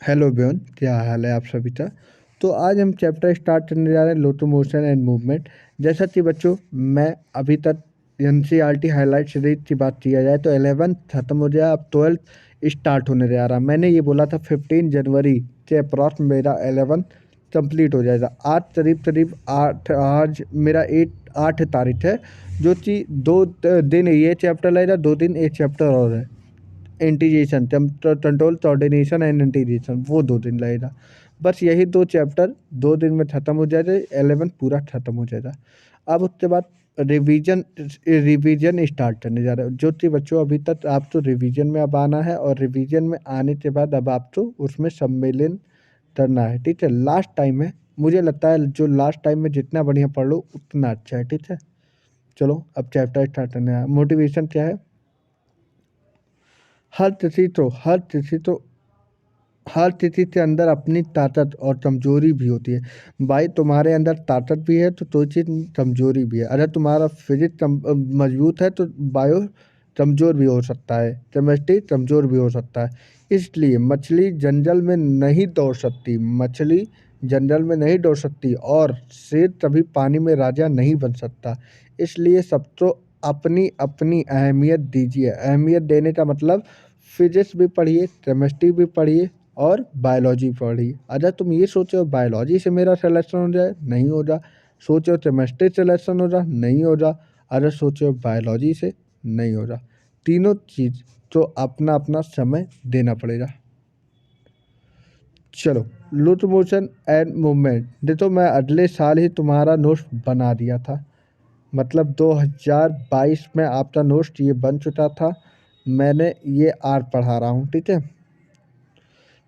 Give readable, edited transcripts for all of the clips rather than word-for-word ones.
Hello everyone, क्या हाल है आप सभी का। तो आज हम चैप्टर स्टार्ट करने जा रहे हैं लोकोमोशन एंड मूवमेंट। जैसा कि बच्चों, मैं अभी तक एनसीईआरटी हाईलाइट सीरीज की बात किया जाए तो 11th खत्म हो गया, अब 12th स्टार्ट होने जा रहा। मैंने ये बोला था 15 जनवरी के अप्रॉक्स मेरा 11th कंप्लीट हो जाएगा। आज करीब करीब आज मेरा 8 तारीख है, जो कि 2 दिन ये चैप्टर लगेगा, 2 दिन एक चैप्टर और है integration, control coordination and integration, वो 2 दिन लगेगा। बस यही 2 चैप्टर 2 दिन में ख़त्म हो जाएगा, 11 पूरा ख़त्म हो जाएगा। अब उसके बाद रिवीजन रिवीजन स्टार्ट करने जा रहे हो, जो कि बच्चों अभी तक आप तो रिवीजन में अब आना है, और रिवीजन में आने के बाद अब आप तो उसमें सम्मेलन करना है। ठीक है, लास्ट टाइम है, मुझे लगता है जो लास्ट टाइम में जितना बढ़िया पढ़ लो उतना अच्छा है। ठीक है, चलो अब चैप्टर स्टार्ट करने हैं। मोटिवेशन क्या है? हर किसी के अंदर अपनी ताकत और कमजोरी भी होती है। भाई, तुम्हारे अंदर ताकत भी है तो चीज़ कमजोरी भी है। अगर तुम्हारा फिजिक्स मजबूत है तो बायो कमजोर भी हो सकता है, केमिस्ट्री कमजोर भी हो सकता है। इसलिए मछली जंगल में नहीं दौड़ सकती, मछली जंगल में नहीं दौड़ सकती, और शेर कभी पानी में राजा नहीं बन सकता। इसलिए सबको अपनी अपनी अहमियत दीजिए। अहमियत देने का मतलब फिजिक्स भी पढ़िए, केमिस्ट्री भी पढ़िए और बायोलॉजी पढ़ी। अगर तुम ये सोचो बायोलॉजी से मेरा सिलेक्शन हो जाए, नहीं हो जा। सोचो केमिस्ट्री सिलेक्शन हो जा, नहीं हो जा। अगर सोचो बायोलॉजी से, नहीं हो जा। तीनों चीज़ तो अपना अपना समय देना पड़ेगा। चलो, लुट मोशन एंड मूवमेंट देखो, मैं अगले साल ही तुम्हारा नोट्स बना दिया था। मतलब 2022 में आपका नोट्स ये बन चुका था। मैंने ये आज पढ़ा रहा हूँ। ठीक है,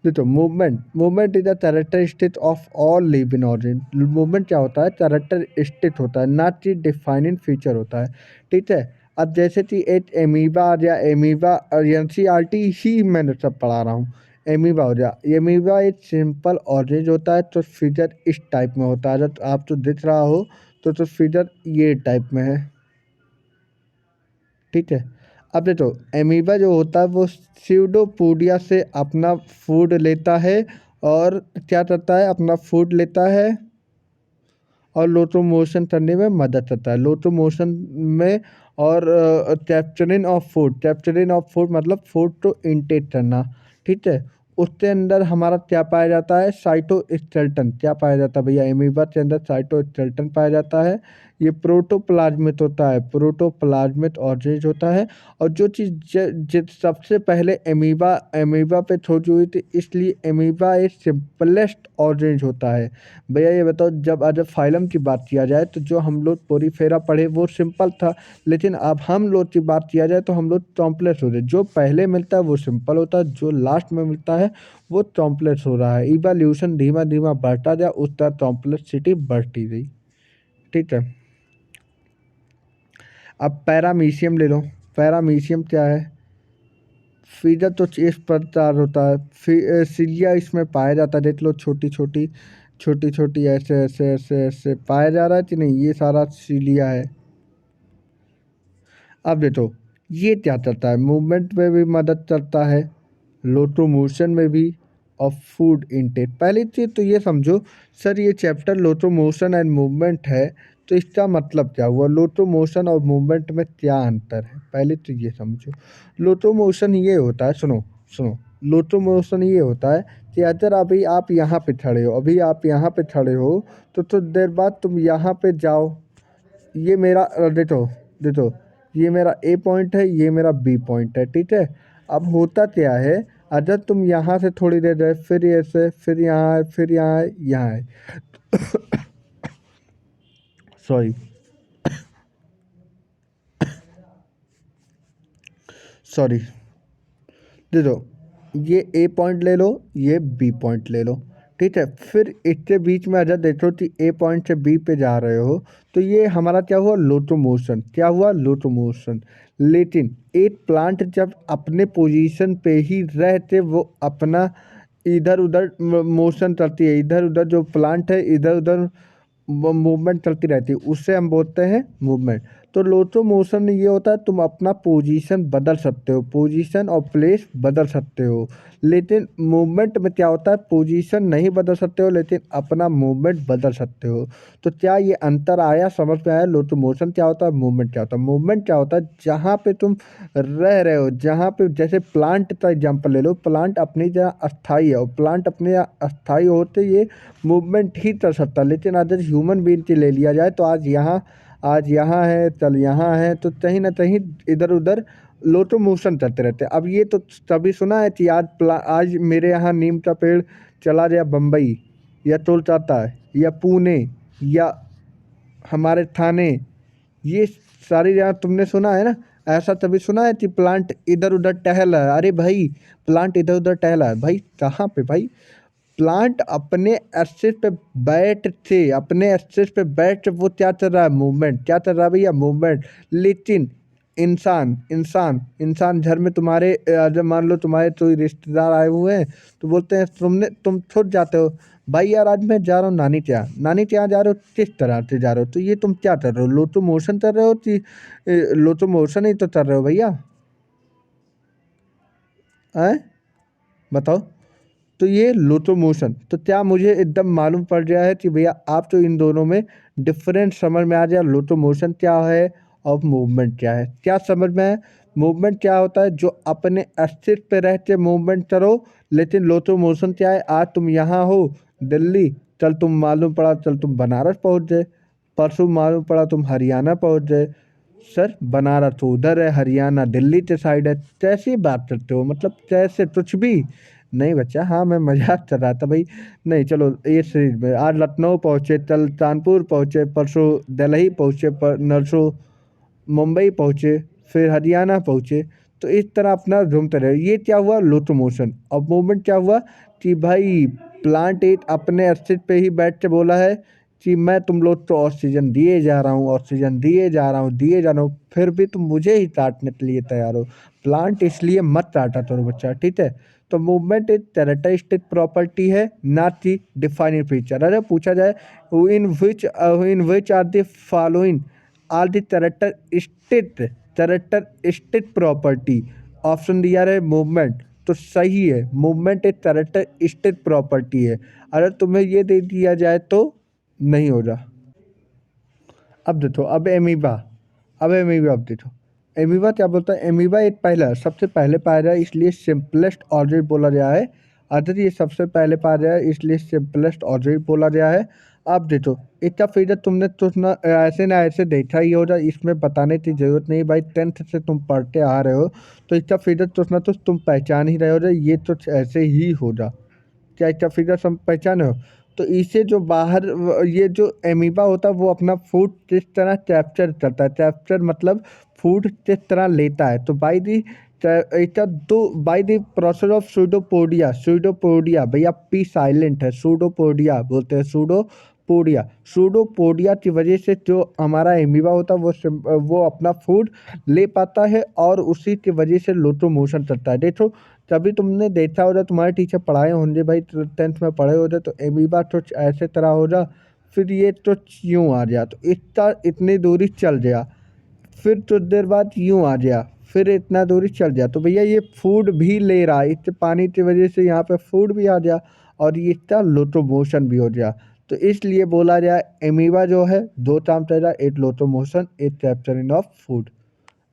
देखो, movement is the characteristic of all living organism. Movement क्या होता है? कैरेक्टरिस्टिक होता है, ना कि डिफाइनिंग फीचर होता है। ठीक है, अब जैसे कि एक एमीबा या एमीबा एनसीईआरटी ही मैंने सब पढ़ा रहा हूँ। एमीबा हो गया, एमीबा एक सिंपल ऑर्गेनिज होता है, तो फिगर इस टाइप में होता है। अगर आप तो दिख रहा हो तो फिगर ये टाइप में है। ठीक है, अब देखो, एमीबा जो होता है वो स्यूडोपोडिया से अपना फूड लेता है, और क्या करता है? अपना फूड लेता है और लोकोमोशन करने में मदद करता है, लोकोमोशन में। और कैप्चरिंग ऑफ फूड मतलब फूड को इनटेक करना। ठीक है, उसके अंदर हमारा क्या पाया जाता है? साइटोस्केलेटन। क्या पाया जाता है भैया? एमीबा के अंदर साइटोस्केलेटन पाया जाता है। ये प्रोटोप्लाज्मिक होता है, प्रोटोप्लाज्मिक ऑर्गेनिज होता है। और जो चीज़ सबसे पहले एमीबा एमीबा पे खोज हुई थी, इसलिए एमीबा एक सिंपलेस्ट ऑर्गेनिज होता है। भैया ये बताओ, जब आज फाइलम की बात किया जाए तो जो हम लोग पोरीफेरा पढ़े वो सिंपल था, लेकिन अब हम लोग की बात किया जाए तो हम लोग कॉम्प्लेक्स हो रहे। जो पहले मिलता है वो सिंपल होता है, जो लास्ट में मिलता है वो कॉम्प्लेक्स हो रहा है। इवोल्यूशन धीमा धीमा बढ़ता गया, उस तरह कॉम्प्लेक्सिटी बढ़ती गई। ठीक है, अब पैरामीशियम ले लो। पैरामीशियम क्या है? फीडर तो इस प्रकार होता है, सीलिया इसमें पाया जाता है। देख लो, छोटी छोटी ऐसे ऐसे ऐसे ऐसे पाया जा रहा है कि नहीं? ये सारा सीलिया है। अब देखो, ये क्या करता है? मूवमेंट में भी मदद करता है, लोकोमोशन में भी, और फूड इनटेक। पहली चीज़ तो ये समझो, सर ये चैप्टर लोकोमोशन एंड मूवमेंट है, तो इसका मतलब क्या हुआ? लोकोमोशन और मूवमेंट में क्या अंतर है? पहले तो ये समझो। लोकोमोशन ये होता है, सुनो सुनो, लोकोमोशन ये होता है कि अगर अभी आप यहाँ पे खड़े हो, अभी आप यहाँ पे खड़े हो, तो थोड़ी देर बाद तुम यहाँ पे जाओ। ये मेरा देखो देखो, ये मेरा ए पॉइंट है, ये मेरा बी पॉइंट है। ठीक है, अब होता क्या है? अगर तुम यहाँ से थोड़ी देर जाए, फिर ऐसे, फिर यहाँ आए, फिर यहाँ आए, यहाँ आए। सॉरी सॉरी देखो, ये ए पॉइंट ले लो, ये बी पॉइंट ले लो। ठीक है, फिर इसके बीच में अगर देखो कि ए पॉइंट से बी पे जा रहे हो, तो ये हमारा क्या हुआ? लोकोमोशन। क्या हुआ? लोकोमोशन। लेकिन एक प्लांट जब अपने पोजीशन पे ही रहते, वो अपना इधर उधर मोशन करती है, इधर उधर जो प्लांट है इधर उधर मूवमेंट चलती रहती है, उससे हम बोलते हैं मूवमेंट। तो लोचो मोशन में ये होता है तुम अपना पोजीशन बदल सकते हो, पोजीशन और प्लेस बदल सकते हो। लेकिन मूवमेंट में क्या होता है, पोजीशन नहीं बदल सकते हो लेकिन अपना मूवमेंट बदल सकते हो। तो क्या ये अंतर आया, समझ में आया? लोचो मोशन क्या होता है, मूवमेंट क्या होता है? मूवमेंट क्या होता है, जहाँ पे तुम रह रहे हो, जहाँ पे जैसे प्लांट का एग्जाम्पल ले लो, प्लांट अपनी जगह अस्थाई है और प्लांट अपने अस्थाई होते ये मूवमेंट ही कर सकता है। लेकिन अगर ह्यूमन बीइंग की ले लिया जाए तो आज यहाँ है, कल यहाँ है, तो कहीं ना कहीं इधर उधर लोटो मोशन करते रहते हैं। अब ये तो तभी सुना है कि आज मेरे यहाँ नीम का पेड़ चला गया बम्बई या कोलकाता या पुणे या हमारे थाने, ये सारी जगह तुमने सुना है ना। ऐसा तभी सुना है कि प्लांट इधर उधर टहल रहा है। अरे भाई, प्लांट इधर उधर टहल रहा है भाई, कहाँ पे भाई? प्लांट अपने एक्सिस पे बैठ थे, अपने एक्सिस पे बैठ वो क्या चल रहा है, मूवमेंट। क्या चल रहा है भैया, मूवमेंट। लेकिन इंसान इंसान इंसान घर में तुम्हारे जब मान लो तुम्हारे कोई रिश्तेदार आए हुए हैं तो बोलते हैं तुम छूट जाते हो, भाई यार आज मैं जा रहा हूँ नानी के यहाँ जा रहे हो, किस तरह से जा रहे हो? तो ये तुम क्या कर रहे हो, लोटो मोशन कर रहे हो कि लोटो मोशन ही तो कर रहे हो भैया, हैं? बताओ। तो ये लोकोमोशन, तो क्या मुझे एकदम मालूम पड़ गया है कि भैया आप तो इन दोनों में डिफरेंस समझ में आ गया, लोकोमोशन क्या है और मूवमेंट क्या है। क्या समझ में है? मूवमेंट क्या होता है, जो अपने अस्तित्व पे रहते मूवमेंट करो। लेकिन लोकोमोशन क्या है, आज तुम यहाँ हो दिल्ली, चल तुम मालूम पड़ा चल तुम बनारस पहुँच गए, परसों मालूम पड़ा तुम हरियाणा पहुँच गए। सर बनारस तो उधर है, हरियाणा दिल्ली के साइड है, कैसी बात करते हो, मतलब कैसे, कुछ भी नहीं बच्चा। हाँ मैं मजाक कर रहा था भाई। नहीं चलो ये सीरीज में आज लखनऊ पहुँचे, कल कानपुर पहुँचे, परसों दिल्ली पहुँचे, पर नरसों मुंबई पहुँचे, फिर हरियाणा पहुँचे। तो इस तरह अपना घूमते रहे। ये क्या हुआ, लोकोमोशन। और मूवमेंट क्या हुआ कि भाई प्लांट एक अपने अस्तित्व पे ही बैठ के बोला है कि मैं तुम लोग को ऑक्सीजन दिए जा रहा हूँ, ऑक्सीजन दिए जा रहा हूँ, दिए जा रहा हूँ, फिर भी तुम मुझे ही काटने के लिए तैयार हो। प्लांट इसलिए मत काटा करो बच्चा, ठीक है? तो मूवमेंट एक कैरेक्टरिस्टिक प्रॉपर्टी है, ना कि डिफाइनिंग फीचर। अगर पूछा जाए in which are the following are the characteristic property, option दिया रहे मूवमेंट, तो सही है, मूवमेंट एक कैरेक्टरिस्टिक प्रॉपर्टी है। अगर तुम्हें ये दे दिया जाए तो नहीं होगा। अब देखो, अब देखो, एमीबा क्या बोलता है, एमीबा एक पहला सबसे पहले पाया जाए इसलिए सिंपलेस्ट ऑर्डर बोला गया है। अगर ये सबसे पहले पाया गया है इसलिए सिंपलेस्ट ऑर्डर बोला गया है। अब देखो, इसका फिगर तुमने तो ना ऐसे देखा ही होगा, इसमें बताने की जरूरत नहीं भाई, 10th से तुम पढ़ते आ रहे हो, तो इसका फिगर तो तुम पहचान ही रहे हो, ये तो ऐसे ही होगा। क्या इसका फिगर सब पहचाने हो? तो इसे जो बाहर ये जो एमीबा होता है वो अपना फूड किस तरह कैप्चर करता है, कैप्चर मतलब फूड किस तरह लेता है। तो इसका दो by the process of pseudopodia भैया, पी साइलेंट है, सूडोपोडिया बोलते हैं, सूडोपोडिया की वजह से जो हमारा एमीबा होता है वो अपना फूड ले पाता है और उसी की वजह से लोकोमोशन करता है। देखो, तभी तुमने देखा होगा, तुम्हारे टीचर पढ़ाए होंगे भाई, 10th में पढ़े होगे, तो एमीबा तो ऐसे तरह होगा, फिर ये तो यूँ आ गया, तो इतना इतनी दूरी चल गया, फिर कुछ देर बाद यूँ आ गया, फिर इतना दूरी चल गया, तो भैया ये फूड भी ले रहा है, इससे पानी की वजह से यहाँ पे फूड भी आ गया और ये इसका लोकोमोशन भी हो गया। तो इसलिए बोला जाए एमीबा जो है दो काम करेगा, एक लोकोमोशन, एक कैप्चरिंग ऑफ फूड।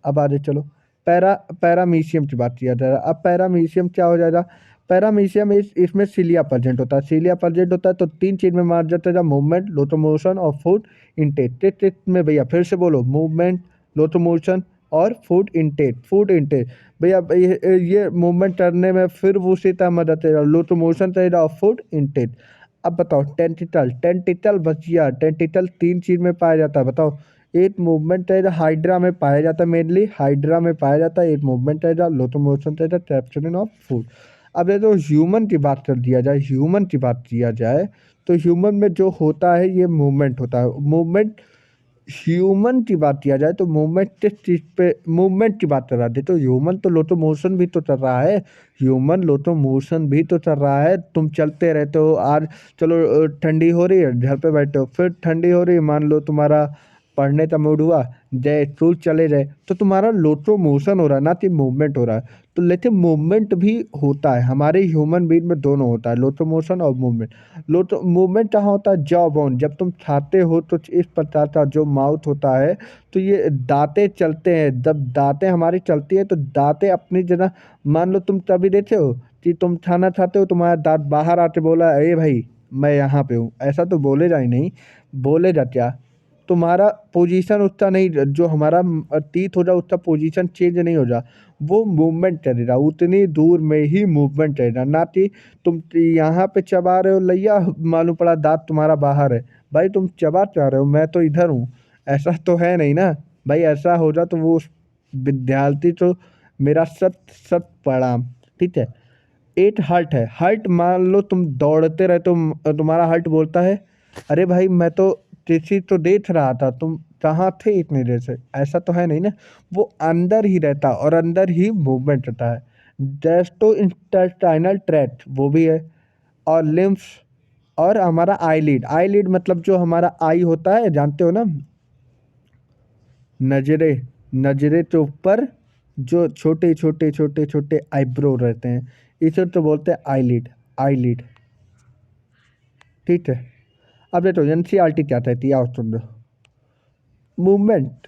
अब आगे चलो, पैरामीशियम की बात किया जा रहा है। अब पैरामीशियम क्या हो जाएगा, पैरामीशियम इसमें सीलिया प्रेजेंट होता है, सीलिया प्रेजेंट होता है तो तीन चीज में मार जाता है, मूवमेंट, लोकोमोशन और फूड इंटेक में। भैया फिर से बोलो, मूवमेंट, लोकोमोशन और फूड इंटेक भैया, ये मूवमेंट करने में फिर वो उसी तरह मदद करेगा, लोकोमोशन करेगा और फूड इंटेक। अब बताओ, टेंटिकल बचिया, टेंटिकल तीन चीज में पाया जाता है, बताओ। एक मूवमेंट है जो हाइड्रा में पाया जाता है, मेनली हाइड्रा में पाया जाता है। एक मूवमेंट है जो लोकोमोशन है, कैप्चरिंग ऑफ फूड। अब ये जो ह्यूमन की बात कर दिया जाए, ह्यूमन की बात किया जाए तो ह्यूमन में जो होता है ये मूवमेंट होता है। मूवमेंट, ह्यूमन की बात किया जाए तो मूवमेंट किस चीज़ पे, मूवमेंट की बात कर रहा थे तो ह्यूमन तो लोकोमोशन भी तो चल रहा है, ह्यूमन लोकोमोशन भी तो चल रहा है। तुम चलते रहते हो, आज चलो ठंडी हो रही है घर पे बैठे हो, फिर ठंडी हो रही है, मान लो तुम्हारा पढ़ने का मूड हुआ, गए स्कूल चले गए, तो तुम्हारा लोकोमोशन हो रहा है, ना कि मूवमेंट हो रहा है। तो लेकिन मूवमेंट भी होता है, हमारे ह्यूमन बीइंग में दोनों होता है, लोकोमोशन और मूवमेंट। लोटो मूवमेंट कहाँ होता है? जॉ बोन, जब तुम खाते हो तो इस प्रकार का जो माउथ होता है, तो ये दाँतें चलते हैं, जब दाँतें हमारी चलती है तो दाँतें अपनी जगह, मान लो तुम कभी देखे हो कि तुम खाना खाते हो, तुम्हारा दाँत बाहर आके बोला, "ए भाई, मैं यहाँ पे हूँ", ऐसा तो बोलेगा ही नहीं। बोलेगा क्या? तुम्हारा पोजीशन उतना नहीं, जो हमारा टीथ हो जा उसका पोजीशन चेंज नहीं हो जा, वो मूवमेंट करेगा, उतनी दूर में ही मूवमेंट करेगा, ना कि तुम यहाँ पे चबा रहे हो लैया, मालूम पड़ा दाँत तुम्हारा बाहर है। भाई तुम चबा क्या रहे हो? मैं तो इधर हूँ, ऐसा तो है नहीं ना। भाई ऐसा हो जा तो वो उस विद्यार्थी तो मेरा शत शत प्रणाम, ठीक है। एक हर्ट है, हर्ट मान लो तुम दौड़ते रहे तो तुम्हारा हर्ट बोलता है, अरे भाई मैं तो किसी तो देख रहा था, तुम कहाँ थे इतनी देर से? ऐसा तो है नहीं ना। वो अंदर ही रहता और अंदर ही मूवमेंट रहता है। गैस्ट्रो इंटेस्टाइनल ट्रैक्ट वो भी है, और लिम्फ्स, और हमारा आईलिड, आईलिड मतलब जो हमारा आई होता है, जानते हो ना, नजरे, नजरे के ऊपर जो छोटे छोटे छोटे छोटे आईब्रो रहते हैं, इसे तो बोलते हैं आईलिड, आईलिड, ठीक है। अब देखो एनसीईआरटी क्या कहती है, आओ सुन लो। मूवमेंट,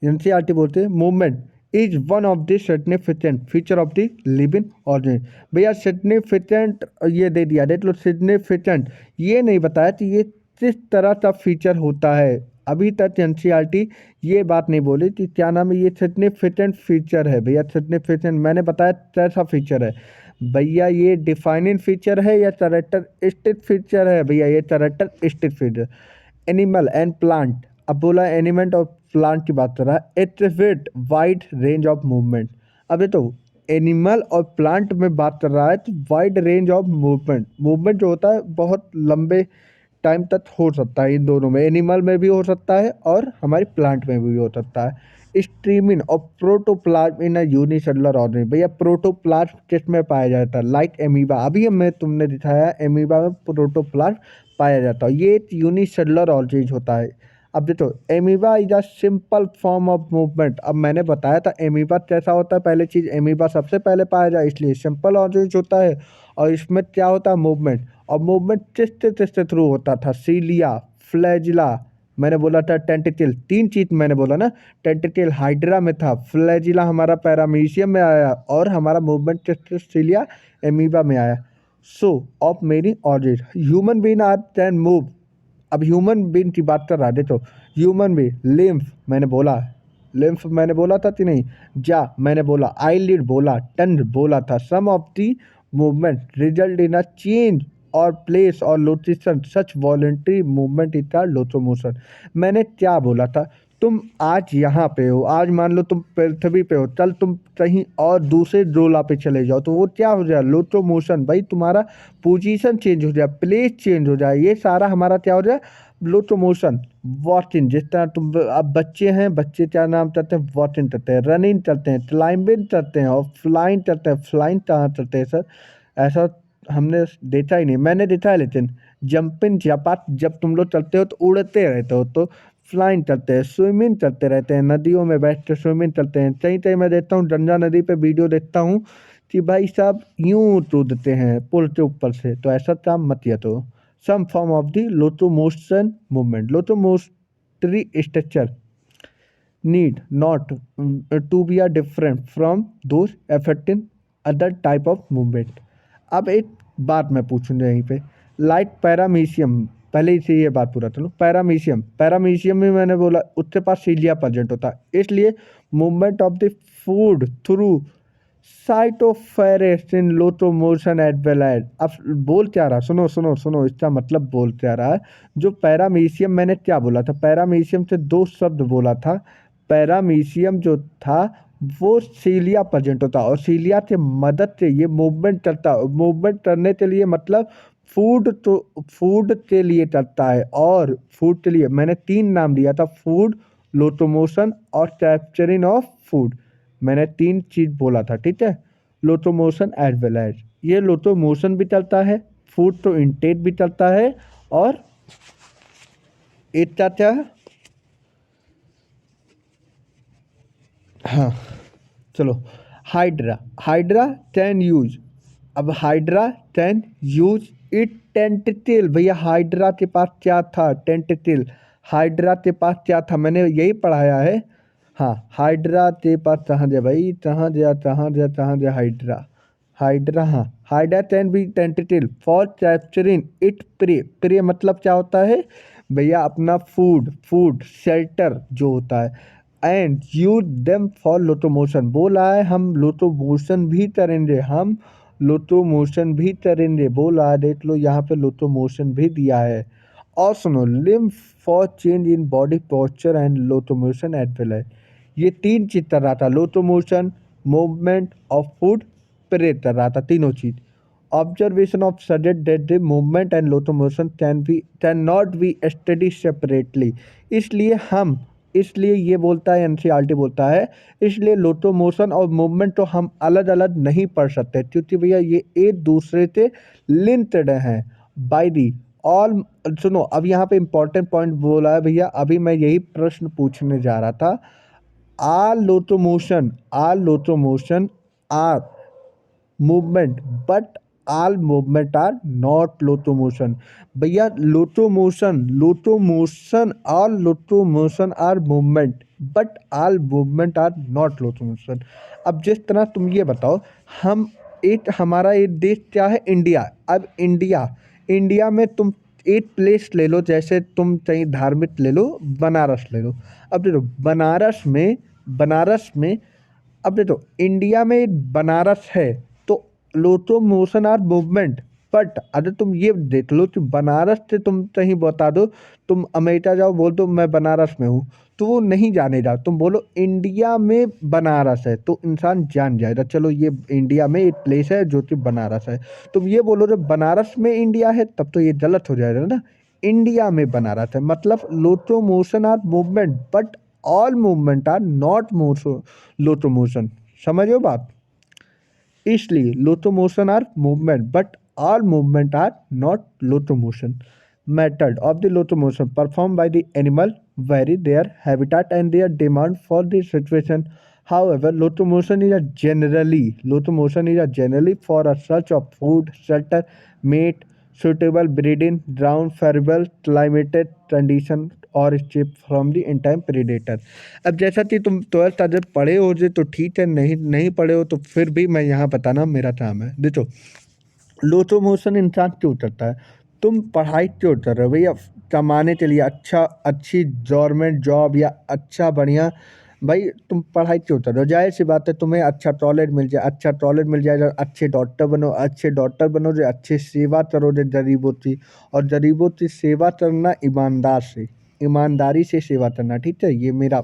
एनसीईआरटी बोलते हैं movement is one of the significant feature of the living organism. भैया सिग्निफिकेंट ये दे दिया, देख लो सिग्निफिकेंट, ये नहीं बताया कि ये किस तरह का फीचर होता है। अभी तक एनसीईआरटी ये बात नहीं बोली कि क्या नाम है, ये सिग्निफिकेंट फीचर है। भैया सिग्निफिकेंट मैंने बताया कैसा फीचर है, भैया ये डिफाइनिंग फीचर है या कैरेक्टरिस्टिक फीचर है? भैया ये characteristic feature. Animal and plant, अब बोला एनिमल और प्लांट की बात कर रहा है, activate wide range of movement. अब ये तो एनिमल और प्लांट में बात कर रहा है तो wide range of movement, movement जो होता है बहुत लंबे टाइम तक हो सकता है, इन दोनों में, एनिमल में भी हो सकता है और हमारे प्लांट में भी हो सकता है। स्ट्रीमिंग और प्रोटोप्लाज्म इन अ यूनिसेलुलर ऑर्गेनिज्म, भैया प्रोटोप्लाज्म किस में पाया जाता है? लाइक एमीबा, अभी मैं तुमने दिखाया एमीबा में प्रोटोप्लाज्म पाया जाता है, ये एक यूनिसेलुलर ऑर्गेनिज्म होता है। अब देखो amoeba is a simple form of movement, अब मैंने बताया था एमीबा कैसा होता है, पहले चीज़ एमीबा सबसे पहले पाया जाए, इसलिए सिंपल ऑर्गेनिज्म होता है, और इसमें क्या होता है? मूवमेंट, और मूवमेंट किसके थ्रू होता था? सीलिया, फ्लैजिला, मैंने बोला था टेंटिकल, तीन चीज मैंने बोला ना, टेंटिकल हाइड्रा में था, फ्लैजिला हमारा पैरामीशियम में आया, और हमारा मूवमेंट टेस्टोस्टेलिया एमीबा में आया। So of many organ human being are can move. अब ह्यूमन बीइंग की बात कर रहा है, देखो ह्यूमन बीइंग, लिम्फ मैंने बोला, लिम्फ मैंने बोला था कि नहीं, जा मैंने बोला, आईलिड बोला, टंग बोला था। Some of the movement result in a change और प्लेस और location such voluntary movement is called locomotion. मैंने क्या बोला था? तुम आज यहाँ पे हो, आज मान लो तुम पृथ्वी पे हो, कल तुम कहीं और दूसरे जोला पे चले जाओ, तो वो क्या हो जाए? लोकोमोशन। भाई तुम्हारा पोजीशन चेंज हो जाए, प्लेस चेंज हो जाए, ये सारा हमारा क्या हो जाए? लोकोमोशन। वॉकिंग, जिस तरह तुम अब बच्चे हैं, बच्चे क्या नाम करते हैं? वॉकिंग करते हैं, रनिंग करते हैं, क्लाइंबिंग करते हैं, और फ्लाइंग करते हैं। फ्लाइंग कहाँ करते हैं सर? ऐसा हमने देखा ही नहीं, मैंने देखा है लेकिन जंपिंग जपात, जब तुम लोग चलते हो तो उड़ते रहते हो, तो फ्लाइंग करते हैं। स्विमिंग करते रहते हैं, नदियों में बैठ के स्विमिंग करते हैं। कहीं कहीं मैं देखता हूँ, गंगा नदी पे वीडियो देखता हूँ कि भाई साहब यूं कूदते हैं पुल के ऊपर से, तो ऐसा काम मत किया। तो some form of the locomotion movement, locomotory structure need not to be a different from those affecting other type of movement। अब एक बात मैं पूछूंगा यहीं पे, लाइक पैरामीशियम, पहले ही से ये बात पूरा चलो, पैरामीशियम, पैरामीशियम में मैंने बोला उसके पास सीलिया प्रेजेंट होता है, इसलिए movement of the food through cytopharynx in locomotion as well as. अब बोल क्या रहा, सुनो सुनो सुनो, इसका मतलब बोल क्या रहा है? जो पैरामीशियम, मैंने क्या बोला था? पैरामीशियम से दो शब्द बोला था। पैरामीशियम जो था वो सीलिया प्रेजेंट होता, और सीलिया के मदद से ये मूवमेंट करता, मूवमेंट करने के लिए मतलब फूड, तो फूड के लिए करता है, और फूड के लिए मैंने तीन नाम दिया था, फूड, लोकोमोशन और कैप्चरिंग ऑफ फूड, मैंने तीन चीज बोला था, ठीक है। लोकोमोशन एज वेल एज, ये लोकोमोशन भी चलता है, फूड तो इनटेक भी चलता है और एक क्या है, हाँ चलो, हाइड्रा, हाइड्रा कैन यूज, अब हाइड्रा कैन यूज इट टेंटिल, भैया हाइड्रा के पास क्या था, टेंटिल, हाइड्रा के पास क्या था, मैंने यही पढ़ाया है। हाँ, हाइड्रा के पास कहाँ गया भाई, कहाँ गया कहाँ गया कहाँ गया, हाइड्रा, हाइड्रा, हाँ, Hydra can be tentacle for capturing it prey, prey मतलब क्या होता है भैया, अपना फूड, फूड शेल्टर जो होता है, and use them for locomotion, बोला है हम लोकोमोशन भी करेंगे, हम लोकोमोशन भी करेंगे, बोला है, देख लो यहाँ पे लोकोमोशन भी दिया है। और सुनो, limb for change in body posture and locomotion as well है, ये तीन चीज कर रहा था, locomotion, movement of food, prayer कर रहा था, तीनों चीज। Observation of suggest that the movement and locomotion can not be study separately, इसलिए हम, इसलिए ये बोलता है एनसीईआरटी बोलता है, इसलिए लोकोमोशन और मूवमेंट तो हम अलग अलग नहीं पढ़ सकते, क्योंकि भैया ये एक दूसरे से लिंक्ड हैं बाय दी ऑल। सुनो, अब यहाँ पे इंपॉर्टेंट पॉइंट बोला है भैया, अभी मैं यही प्रश्न पूछने जा रहा था, or locomotion are movement but all movement are not locomotion, भैया locomotion, locomotion, all locomotion are movement but all movement are not locomotion. अब जिस तरह तुम ये बताओ, हम एक, हमारा एक देश क्या है, इंडिया, अब इंडिया, इंडिया में तुम एक प्लेस ले लो, जैसे तुम कहीं धार्मिक ले लो, बनारस ले लो, अब देखो बनारस में, बनारस में, अब देखो इंडिया में एक बनारस है, तो लोकोमोशन और मूवमेंट, बट अगर तुम ये देख लो कि बनारस से तुम कहीं बता दो, तुम अमेरिका जाओ, बोल दो मैं बनारस में हूँ, तो वो नहीं जानेगा, तुम बोलो इंडिया में बनारस है, तो इंसान जान जाएगा, चलो ये इंडिया में एक प्लेस है जो कि बनारस है। तुम ये बोलो जब बनारस में इंडिया है, तब तो ये गलत हो जाएगा ना, इंडिया में बनारस है, मतलब locomotion are movement but all movement are not locomotion, समझो बात, इसलिए locomotion are movement but all movement are not locomotion. Method of the locomotion perform by the animal vary their habitat and their demand for the situation. However, locomotion is a generally for a search of food, shelter, mate, suitable breeding ground, favorable climatic condition और escape from the in time predator। अब जैसा कि तुम 12th अगर पढ़े हो जे तो ठीक है, नहीं नहीं पढ़े हो तो फिर भी मैं यहाँ बताना मेरा काम है। देखो, लोकोमोशन इंसान क्यों करता है, तुम पढ़ाई क्यों कर रहे हो भैया, कमाने के लिए, अच्छा अच्छी गवर्नमेंट जॉब या अच्छा बढ़िया, भाई तुम पढ़ाई क्यों कर रहे हो, जाहिर सी बात है तुम्हें अच्छा टॉयलेट मिल जाए, अच्छा टॉयलेट मिल जाएगा, अच्छे डॉक्टर बनो, अच्छे डॉक्टर बनो जो अच्छे सेवा करो जो गरीबों की, और गरीबों की सेवा करना ईमानदार से, ईमानदारी से सेवा करना, ठीक है, ये मेरा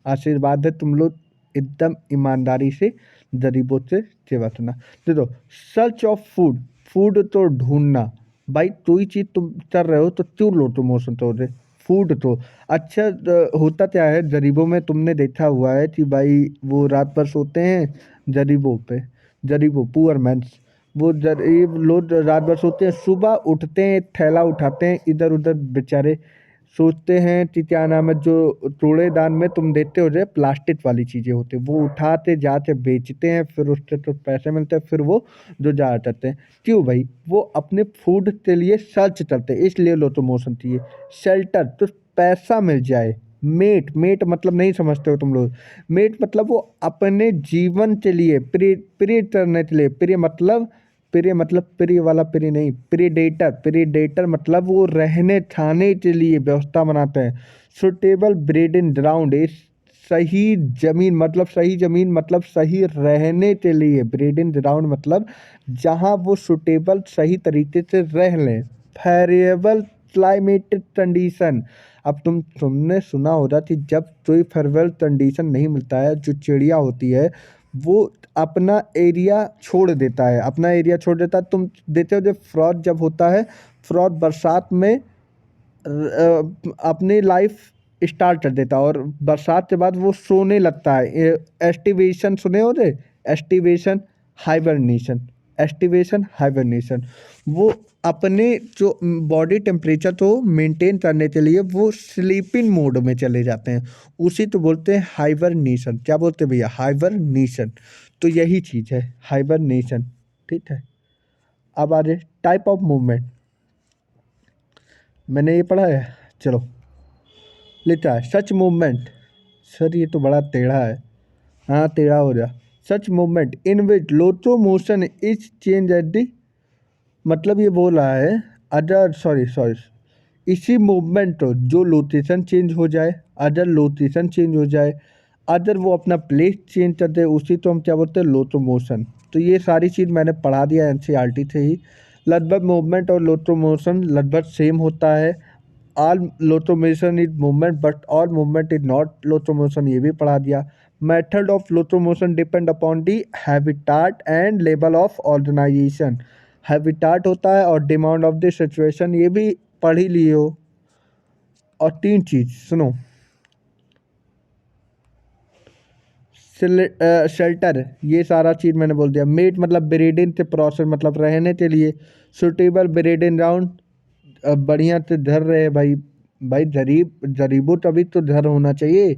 आशीर्वाद है, तुम लोग एकदम ईमानदारी से गरीबों से सेवा करना। देखो, सर्च ऑफ फूड, फूड तो ढूंढना, भाई कोई चीज़ तुम कर रहे हो तो क्यों लो तुम मोशन तो रहे, फूड तो अच्छा, होता क्या है गरीबों में, तुमने देखा हुआ है कि भाई वो रात भर सोते हैं, गरीबों पे, गरीबों पुअर मैंस, वो गरीब लोग रात भर सोते हैं, सुबह उठते हैं, थैला उठाते हैं, इधर उधर बेचारे सोचते हैं कि क्या नाम है, जो कूड़ेदान में तुम देते हो जो प्लास्टिक वाली चीज़ें होती है, वो उठाते जाते बेचते हैं, फिर उससे तो पैसे मिलते हैं, फिर वो जो जा करते हैं, क्यों भाई, वो अपने फूड के लिए सर्च करते हैं, इसलिए लोकोमोशन चाहिए। शेल्टर तो पैसा मिल जाए, मेट, मेट मतलब नहीं समझते हो तुम लोग, मेट मतलब वो अपने जीवन के लिए, प्रे प्रे करने के लिए, प्रिय मतलब प्रिय वाला प्रिय नहीं, प्रीडेटर, प्रीडेटर मतलब वो रहने खाने के लिए व्यवस्था बनाते हैं। सुटेबल ब्रीडिंग ग्राउंड, इस सही जमीन मतलब, सही जमीन मतलब सही रहने के लिए, ब्रीडिंग ग्राउंड मतलब जहाँ वो सुटेबल सही तरीके से रह लें। फेरिएबल क्लाइमेटिक कंडीशन, अब तुमने सुना होगा कि जब कोई फेवरेबल कंडीशन नहीं मिलता है, जो चिड़िया होती है वो अपना एरिया छोड़ देता है, अपना एरिया छोड़ देता है, तुम देते हो जब फ्रॉड जब होता है, फ्रॉड बरसात में अपनी लाइफ स्टार्ट कर देता है, और बरसात के बाद वो सोने लगता है, एस्टिवेशन सुने हो रे, एस्टिवेशन, हाइबरनेशन, एस्टिवेशन, हाइबरनेशन। वो अपने जो बॉडी टेम्परेचर को मेंटेन करने के लिए वो स्लीपिंग मोड में चले जाते हैं, उसी तो बोलते हैं हाइबरनेशन। क्या बोलते हैं भैया? हाइबरनेशन। तो यही चीज़ है हाइबरनेशन। ठीक है, अब आ जाए टाइप ऑफ मूवमेंट। मैंने ये पढ़ा है, चलो लिखा है सच मूवमेंट। सर ये तो बड़ा टेढ़ा है, हाँ टेढ़ा हो जा। Such movement in which locomotion is change at the, मतलब ये बोल रहा है अदर, सॉरी सॉरी, इसी मूवमेंट को जो लोकेशन चेंज हो जाए, अदर लोकेशन चेंज हो जाए, अदर वो अपना प्लेस चेंज कर दे, उसी तो हम क्या बोलते हैं? लोटो मोशन। तो ये सारी चीज़ मैंने पढ़ा दिया एनसीईआरटी से ही। लगभग मूवमेंट और लोटो मोशन लगभग सेम होता है। All locomotion is movement but all movement is not locomotion, ये भी पढ़ा दिया। Method of locomotion depend upon the habitat and level of organisation. Habitat होता है और डिमांड ऑफ द सिचुएशन, ये भी पढ़ ही लिए हो। और तीन चीज सुनो, शेल्टर, ये सारा चीज़ मैंने बोल दिया। मेट मतलब ब्रीडिंग से प्रोसेस, मतलब रहने के लिए। सुटेबल ब्रीडिंग ग्राउंड, बढ़िया से घर रहे भाई। भाई जरीबो तभी तो घर होना चाहिए,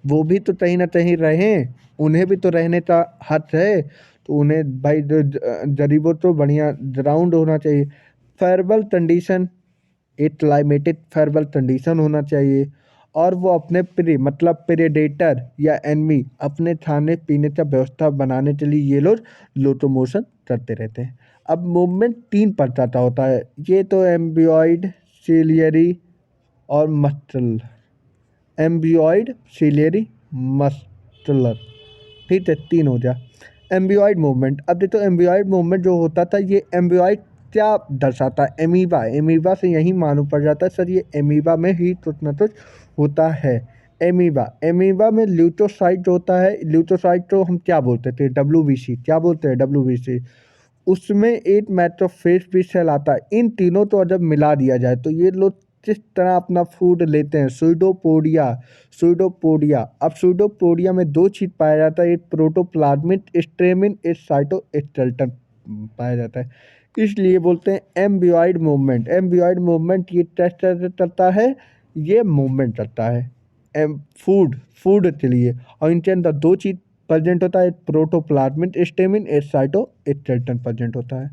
वो भी तो कहीं ना कहीं रहें, उन्हें भी तो रहने का हक है। तो उन्हें भाई जरीबो तो बढ़िया ग्राउंड होना चाहिए। फेवरेबल कंडीशन, एक क्लाइमेटिक फेवरेबल कंडीशन होना चाहिए। और वो अपने मतलब प्रेडेटर या एनमी अपने खाने पीने का व्यवस्था बनाने के लिए ये लोग लोकोमोशन करते रहते हैं। अब मूवमेंट तीन प्रकार का होता है, ये तो एम्बियॉइड, सिलियरी और मस्टल। एम्बियॉइड, सिलियरी, मस्टलर। ठीक है, तीन हो गया। एम्बियॉइड मूवमेंट, अब देखो एम्बियॉइड मूवमेंट जो होता था, ये एम्बियॉइड क्या दर्शाता है? एमीबा, एमीबा से यही मालूम पड़ जाता है सर ये एमीबा में ही कुछ न कुछ होता है। एमीबा, एमीबा में ल्यूकोसाइट होता है। ल्यूकोसाइट को हम क्या बोलते थे? डब्ल्यूबीसी। क्या बोलते हैं? डब्ल्यूबीसी। उसमें एक मैक्रोफेज भी सेल आता है। इन तीनों को जब मिला दिया जाए तो ये लोग किस तरह अपना फूड लेते हैं? Pseudopodia, pseudopodia. अब सूडोपोडिया में दो चीज पाया जाता है, एक प्रोटोप्लाज्मिक स्ट्रेमिन, एक साइटोस्केलेटन पाया जाता है। इसलिए बोलते हैं एम्बियॉइड मूवमेंट। एम्बियॉइड मूवमेंट ये टेस्ट करता है, ये मूवमेंट करता है फूड, फूड के लिए। और इनके अंदर दो चीज प्रेजेंट होता है, एक प्रोटोप्लाज्मिक स्टेमिन, एक साइटोस्केलेटन प्रेजेंट होता है।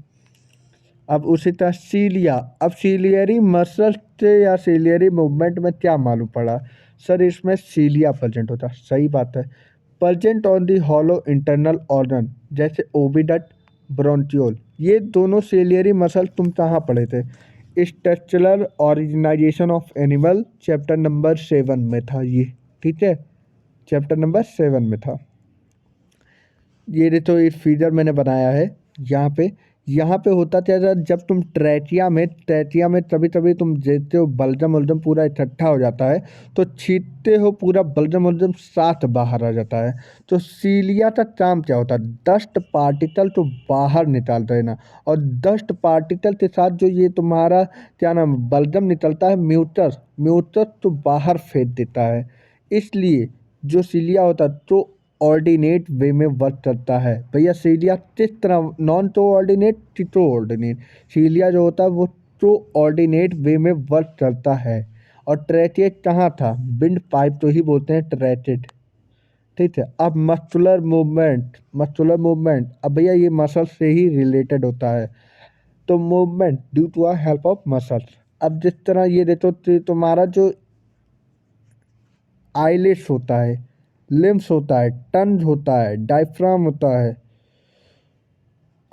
अब उसी तरह सीलिया, अब सीलियरी मसल से या सीलियरी मूवमेंट में क्या मालूम पड़ा? सर इसमें सीलिया प्रेजेंट होता है, सही बात है। Present on the hollow internal organ, जैसे ओविडक्ट, ब्रोंचियोल, ये दोनों सीलियरी मसल तुम कहाँ पढ़े थे? Structural organisation of animal chapter number 7 में था ये। ठीक है, चैप्टर नंबर 7 में था। ये देखो इस फिगर मैंने बनाया है यहाँ पे। यहाँ पे होता क्या था, जब तुम ट्रैचिया में तभी तभी तुम देखते हो बलजम वलजम पूरा इकट्ठा हो जाता है, तो छींटते हो पूरा बलजम वलजम साथ बाहर आ जाता है। तो सीलिया का काम क्या होता है? डस्ट पार्टिकल तो बाहर निकाल देना, और डस्ट पार्टिकल के साथ जो ये तुम्हारा क्या नाम बलजम निकलता है, म्यूटस, म्यूटस तो बाहर फेंक देता है। इसलिए जो सीलिया होता है तो ऑर्डिनेट वे में वर्क करता है। भैया सीलिया किस तरह? Non coordinate, coordinate. Cilia जो होता है वो टू ऑर्डिनेट वे में वर्क करता है। और ट्रैचेट कहाँ था? विंड पाइप तो ही बोलते हैं ट्रैचेट। ठीक है, अब मस्कुलर मूवमेंट, मस्कुलर मूवमेंट, अब भैया ये मसल से ही रिलेटेड होता है। तो movement due to a help of muscles. अब जिस तरह ये देखो तुम्हारा जो आईलिड्स होता है, लिम्स होता है, टंज होता है, डायफ्राम होता है,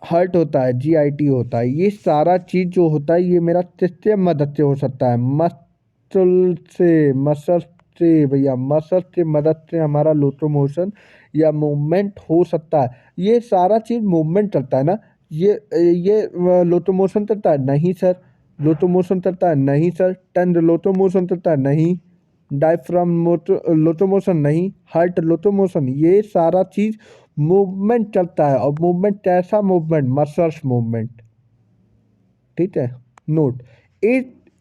हार्ट होता है, जीआईटी होता है, ये सारा चीज़ जो होता है ये मेरा किससे मदद से हो सकता है? मसल से, मसल से भैया, मसल से मदद से हमारा लोकोमोशन या मूवमेंट हो सकता है। ये सारा चीज़ मूवमेंट करता है ना? ये लोकोमोशन करता है? नहीं सर। लोकोमोशन करता है? नहीं सर। टंज लोकोमोशन करता है? नहीं। डायफ्राम लोकोमोशन नहीं। हार्ट लोकोमोशन, ये सारा चीज़ मूवमेंट चलता है। और मूवमेंट कैसा मूवमेंट? Muscles movement. ठीक है, नोट,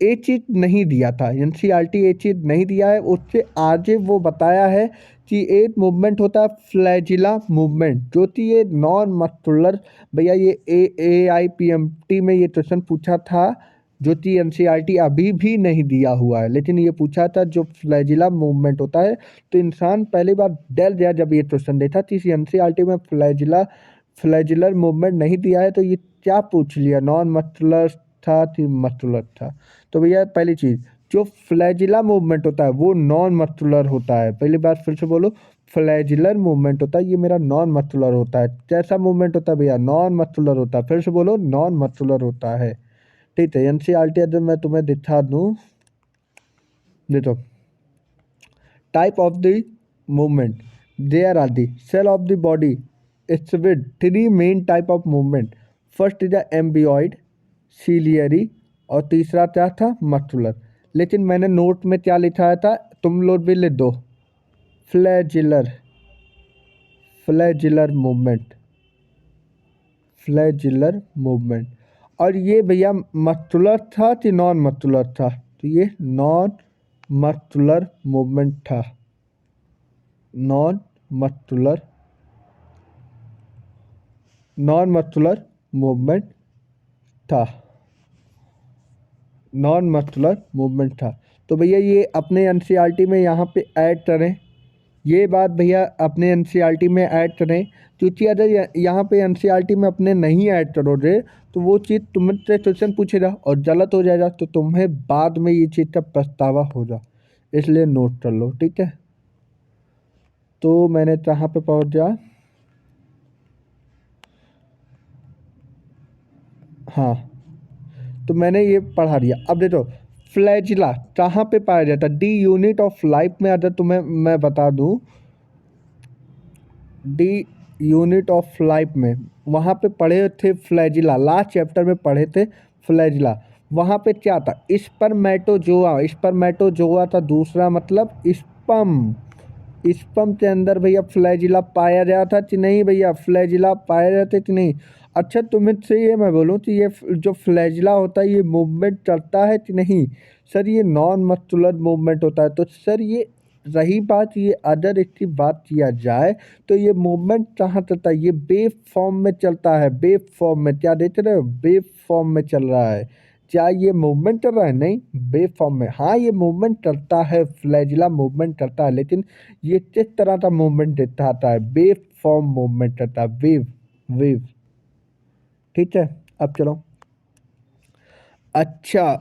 ये चीज़ नहीं दिया था, एनसीईआरटी ये चीज़ नहीं दिया है। उससे आगे वो बताया है कि एक मूवमेंट होता है फ्लैजिला मूवमेंट, जो कि ये नॉन मस्कुलर, भैया ये AIPMT में ये क्वेश्चन पूछा था, जो कि एनसीईआरटी अभी भी नहीं दिया हुआ है, लेकिन ये पूछा था जो फ्लैजिला मूवमेंट होता है। तो इंसान पहली बार डर गया जब ये क्वेश्चन देखा कि इस एनसीईआरटी में फ्लैजिलर मूवमेंट नहीं दिया है, तो ये क्या पूछ लिया, नॉन मस्कुलर था कि मस्कुलर था। तो भैया पहली चीज़, जो फ्लैजिला मूवमेंट होता है वो नॉन मस्कुलर होता है। पहली बार फिर से बोलो, फ्लैजिलर मूवमेंट होता है ये मेरा नॉन मस्कुलर होता है। कैसा मूवमेंट होता है भैया, नॉन मस्कुलर होता है। फिर से बोलो, नॉन मस्कुलर होता है। ठीक है, एनसीईआरटी अगर मैं तुम्हें दिखा दूँ, देखो, type of the movement, there are the cell of the body, it's with three main type of movement. First is the amoeboid, ciliary, और तीसरा क्या था, मस्कुलर। लेकिन मैंने नोट में क्या लिखा था, तुम लोग भी लिख दो, flagellar, flagellar movement, flagellar movement. और ये भैया मस्कुलर था कि नॉन मस्कुलर था, तो ये नॉन मस्कुलर मूवमेंट था, non muscular, non muscular movement था, नॉन मस्कुलर मूवमेंट था। तो भैया ये अपने एनसीईआरटी में यहाँ पे ऐड करें, ये बात भैया अपने एनसीईआरटी में ऐड करें, क्योंकि अगर यहाँ पे एनसीईआरटी में अपने नहीं ऐड करोगे तो वो चीज़ तुमसे क्वेश्चन पूछेगा और गलत हो जाएगा, तो तुम्हें बाद में ये चीज़ का पछतावा होगा, इसलिए नोट कर लो, ठीक है। तो मैंने कहाँ पे पहुँच गया, हाँ, तो मैंने ये पढ़ा दिया। अब देखो, फ्लैजिला कहाँ पे पाया जाता है, डी यूनिट ऑफ लाइफ में अगर तुम्हें मैं बता दूँ, डी यूनिट ऑफ लाइफ में वहाँ पे पढ़े थे फ्लैजिला, लास्ट चैप्टर में पढ़े थे फ्लैजिला। वहाँ पे क्या था, स्पर्मेटोजोआ, स्पर्मेटोजोआ था दूसरा, मतलब स्पर्म, स्पर्म के अंदर भैया फ्लैजिला पाया जाता कि नहीं भैया, फ्लैजिला पाया जाते कि नहीं। अच्छा तुम्हें से ये मैं बोलूँ कि ये जो फ्लैजिला होता है ये मूवमेंट करता है कि नहीं, सर ये नॉन मस्कुलर मूवमेंट होता है। तो सर ये रही बात, ये अदर इसकी बात किया जाए तो ये मूवमेंट कहाँ चलता है, ये वेव फॉर्म में चलता है, वेव फॉर्म में, क्या देख रहे हो, वेव फॉर्म में चल रहा है। क्या ये मूवमेंट कर रहा है, नहीं, वेव फॉर्म में। हाँ ये मूवमेंट करता है, फ्लैजिला मूवमेंट करता है, लेकिन ये किस तरह का मूवमेंट दिखाता है, वेव फॉर्म मूवमेंट करता है, वेव, वेव, ठीक है। अब चलो, अच्छा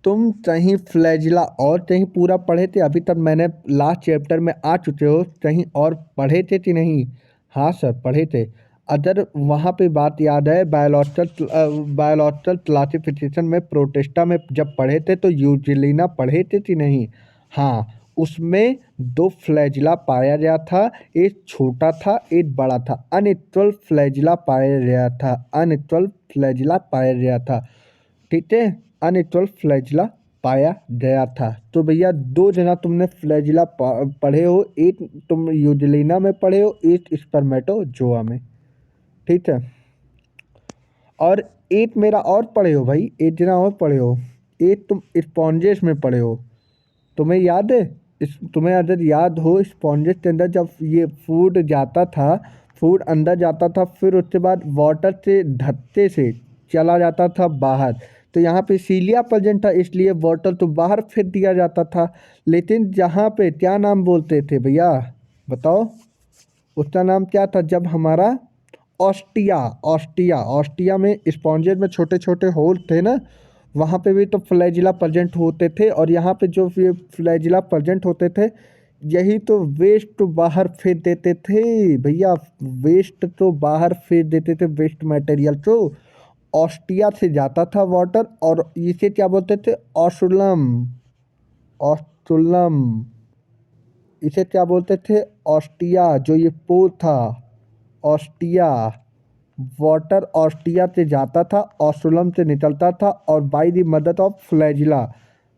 तुम कहीं फ्लैजिला और कहीं पूरा पढ़े थे, अभी तक मैंने लास्ट चैप्टर में आ चुके हो, कहीं और पढ़े थे कि नहीं। हाँ सर पढ़े थे। अगर वहाँ पे बात याद है, बायोलॉजिकल क्लासिफिकेशन में प्रोटिस्टा में जब पढ़े थे तो यूजिलिना पढ़े थे कि नहीं। हाँ, उसमें दो फ्लैजिला पाया गया था, एक छोटा था एक बड़ा था, अनइक्वल फ्लैजिला पाया गया था, अनइक्वल फ्लैजिला पाया गया था, ठीक है, अनइक्वल फ्लैजिला पाया गया था। तो भैया दो जना तुमने फ्लैजिला पढ़े हो, एक तुम यूजिलिना में पढ़े हो, एक स्पर्मेटोजोआ में, ठीक है। और एक मेरा और पढ़े हो भाई, एक जना और पढ़े हो, एक तुम स्पॉन्जेस में पढ़े हो, तुम्हें याद है, इस तुम्हें अगर याद हो, स्पॉन्जेस के अंदर जब ये फूड जाता था, फूड अंदर जाता था, फिर उसके बाद वाटर से धक्के से चला जाता था बाहर, तो यहाँ पे सीलिया प्रेजेंट था, इसलिए वाटर तो बाहर फेंक दिया जाता था। लेकिन जहाँ पे क्या नाम बोलते थे भैया, बताओ, उसका नाम क्या था, जब हमारा ऑस्टिया, ऑस्टिया, ऑस्टिया में स्पॉन्जेस में छोटे छोटे होल थे ना, वहाँ पे भी तो फ्लैजिला प्रेजेंट होते थे, और यहाँ पे जो ये फ्लैजिला प्रेजेंट होते थे, यही तो वेस्ट तो बाहर फेंक देते थे भैया, वेस्ट तो बाहर फेंक देते थे, वेस्ट मटेरियल तो ऑस्टिया से जाता था वाटर, और इसे क्या बोलते थे, ऑसुलम, ऑस्टुलम, इसे क्या बोलते थे, ऑस्टिया, जो ये पोल था, ऑस्टिया, वाटर ऑस्टिया से जाता था, ऑस्टुलम से निकलता था, और बाई द मदद ऑफ फ्लैजिला,